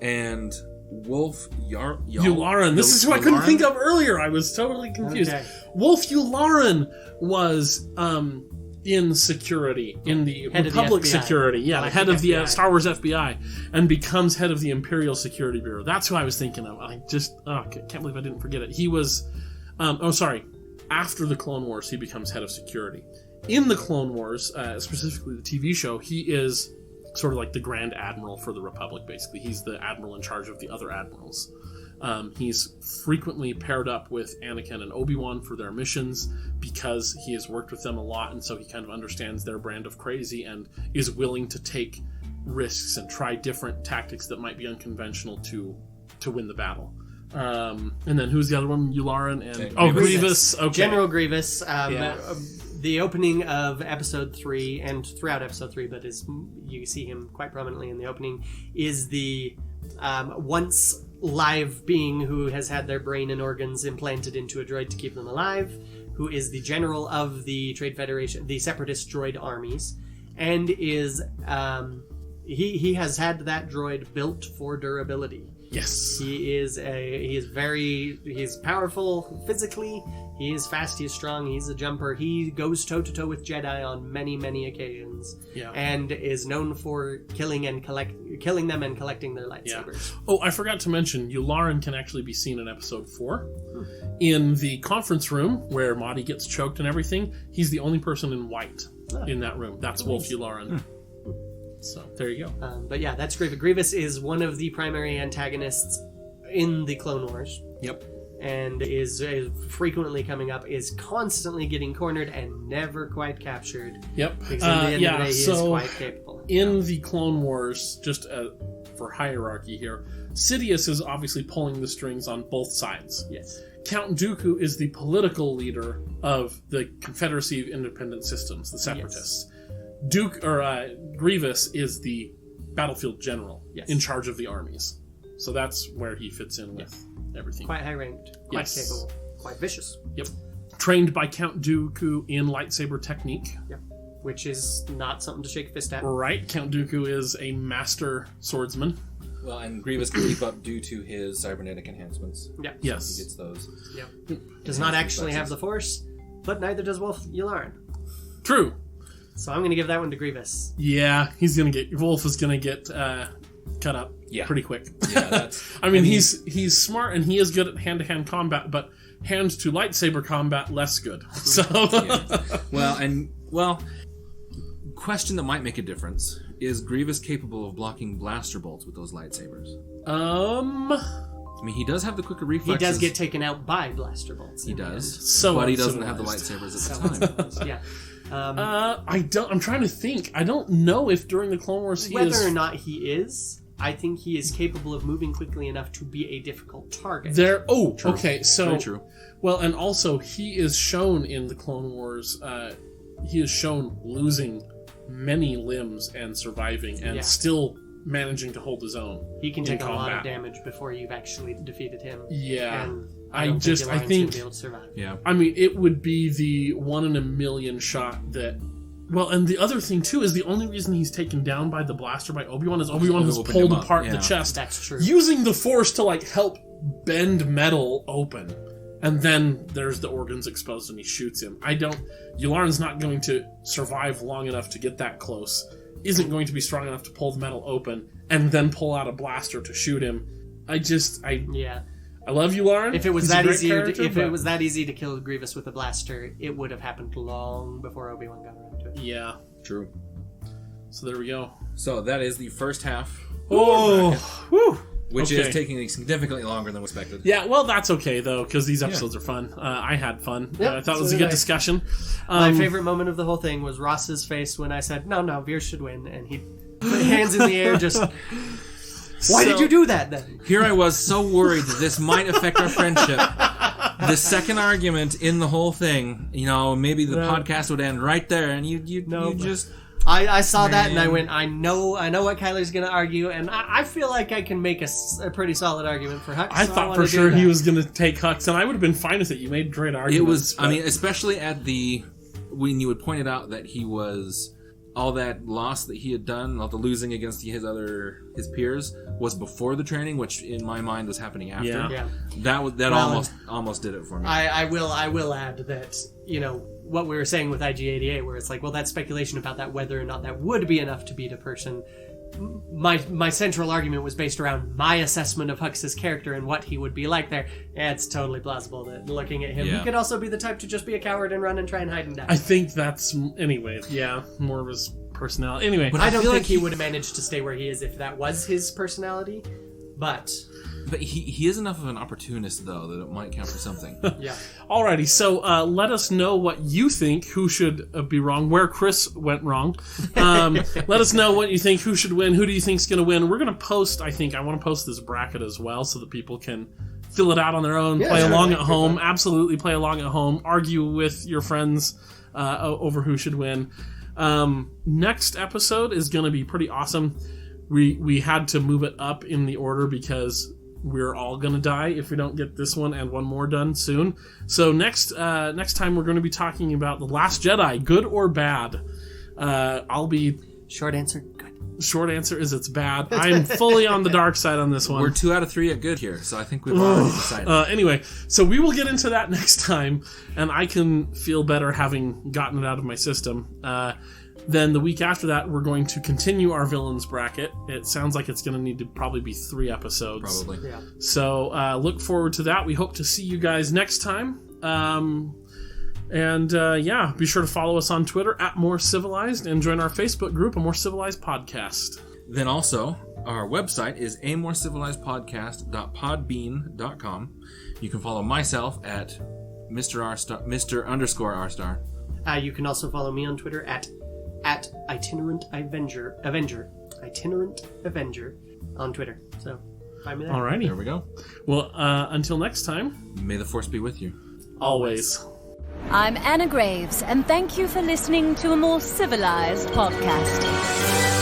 and Wolf Yularen. This is who I couldn't think of earlier. I was totally confused. Okay. Wolf Yularen was in security, in the Head of the Republic FBI. security. Yeah, the Galactic head of the FBI. Star Wars FBI, and becomes head of the Imperial Security Bureau. That's who I was thinking of. I just can't believe I didn't forget it. He was, after the Clone Wars, he becomes head of security. In the Clone Wars, specifically the TV show, he is sort of like the Grand Admiral for the Republic, basically. He's the admiral in charge of the other admirals. He's frequently paired up with Anakin and Obi-Wan for their missions because he has worked with them a lot, and so he kind of understands their brand of crazy and is willing to take risks and try different tactics that might be unconventional to win the battle. And then who's the other one? Yularen and Grievous. Okay. General Grievous. Yeah. The opening of Episode 3 and throughout Episode 3, but you see him quite prominently in the opening, is the once live being who has had their brain and organs implanted into a droid to keep them alive, who is the general of the Trade Federation, the Separatist droid armies, and is he has had that droid built for durability. Yes. He's powerful physically, he is fast, he's strong, he's a jumper, he goes toe to toe with Jedi on many, many occasions. Yeah. And is known for killing them and collecting their lightsabers. Oh, I forgot to mention, Yularen can actually be seen in Episode 4. In the conference room where Mahdi gets choked and everything, he's the only person in white in that room. That's Wolf Yularen. So, there you go. But yeah, that's Grievous. Grievous is one of the primary antagonists in the Clone Wars. Yep. And is frequently coming up, is constantly getting cornered and never quite captured. Yep. Because in the end of the day, he is quite capable. In the Clone Wars, just for hierarchy here, Sidious is obviously pulling the strings on both sides. Yes. Count Dooku is the political leader of the Confederacy of Independent Systems, the Separatists. Grievous is the battlefield general in charge of the armies. So that's where he fits in with everything. Quite high ranked, quite capable, quite vicious. Yep. Trained by Count Dooku in lightsaber technique. Yep. Which is not something to shake a fist at. Right. Count Dooku is a master swordsman. Well, and Grievous can keep up due to his cybernetic enhancements. Yeah. Yes. He gets those. Yep. Does not actually have the Force, but neither does Wolf Yularen. True. So I'm going to give that one to Grievous. Yeah, Wolf is going to get cut up pretty quick. Yeah, that's... I mean, he's smart and he is good at hand-to-hand combat, but hand to lightsaber combat, less good. So, Well, question that might make a difference: is Grievous capable of blocking blaster bolts with those lightsabers? I mean, he does have the quicker reflexes. He does get taken out by blaster bolts. He does, so but he doesn't have the lightsabers at the time. Yeah. I'm trying to think. I don't know if during the Clone Wars whether or not he is. I think he is capable of moving quickly enough to be a difficult target. True. Okay, so very true. Well, and also he is shown in the Clone Wars. He is shown losing many limbs and surviving, and still managing to hold his own. He can in take a lot combat. of damage before you've actually defeated him. Yeah. And I don't just- think I Yularen's think- gonna be able to survive. Yeah. I mean, it would be the 1 in a million shot that... Well, and the other thing, too, is the only reason he's taken down by the blaster by Obi-Wan is Obi-Wan has Opened pulled him up, apart yeah. the chest. That's true. Using the Force to, like, help bend metal open. And then there's the organs exposed and he shoots him. Yularen's not going to survive long enough to get that close. Isn't going to be strong enough to pull the metal open and then pull out a blaster to shoot him. Yeah. I love Yularen. If it was He's a that great easy, character, if but- it was that easy to kill Grievous with a blaster, it would have happened long before Obi-Wan got around to it. Yeah. True. So there we go. So that is the first half, Oh, whew. which Okay. is taking significantly longer than expected. Yeah, well, that's okay, though, because these episodes are fun. I had fun. Yep, I thought it so was a did good I. discussion. My favorite moment of the whole thing was Ross's face when I said, no, Veer should win, and he put hands in the air just... Why did you do that, then? Here I was so worried that this might affect our friendship. The second argument in the whole thing, maybe the podcast would end right there, and you just... I saw that and I went, I know what Kyler's going to argue, and I feel like I can make a pretty solid argument for Hux. I so thought wanna for do sure that. he was going to take Hux, and I would have been fine with it. You made great arguments. It was, but- especially when you had pointed out that he was, all that loss that he had done, all the losing against his peers, was before the training, which in my mind was happening after. Yeah. That almost did it for me. I will add that, what we were saying with IG-88, where it's like, well, that speculation about that, whether or not that would be enough to beat a person. My central argument was based around my assessment of Hux's character and what he would be like there. Yeah, it's totally plausible that looking at him, Yeah. he could also be the type to just be a coward and run and try and hide and die. I think that's... Anyway, yeah, more of his personality. Anyway, I don't feel think like he would have managed to stay where he is if that was his personality, but he is enough of an opportunist, though, that it might count for something. yeah. alrighty, so let us know what you think, who should be wrong, where Chris went wrong. Let us know what you think, who should win, who do you think's going to win. We're going to post, I want to post this bracket as well so that people can fill it out on their own, play sure, along that'd at be home, fun. absolutely play along at home, argue with your friends over who should win. Next episode is going to be pretty awesome. We had to move it up in the order because we're all gonna die if we don't get this one and one more done soon. So next time we're going to be talking about The Last Jedi, good or bad. I'll be... Short answer, good. Short answer is it's bad. I'm fully on the dark side on this one. We're 2 out of 3 at good here, so I think we've already decided. Anyway, so we will get into that next time, and I can feel better having gotten it out of my system. Then the week after that, we're going to continue our villains bracket. It sounds like it's going to need to probably be 3 episodes. Probably. Yeah. So look forward to that. We hope to see you guys next time. Be sure to follow us on Twitter at More Civilized and join our Facebook group, A More Civilized Podcast. Then also, our website is amorecivilisedpodcast.podbean.com. You can follow myself at Mr. _R*. You can also follow me on Twitter at Itinerant Avenger on Twitter. So find me there. Alrighty. There we go. Well, until next time, May the force be with you. always. I'm Anna Graves, and thank you for listening to A More Civilized Podcast.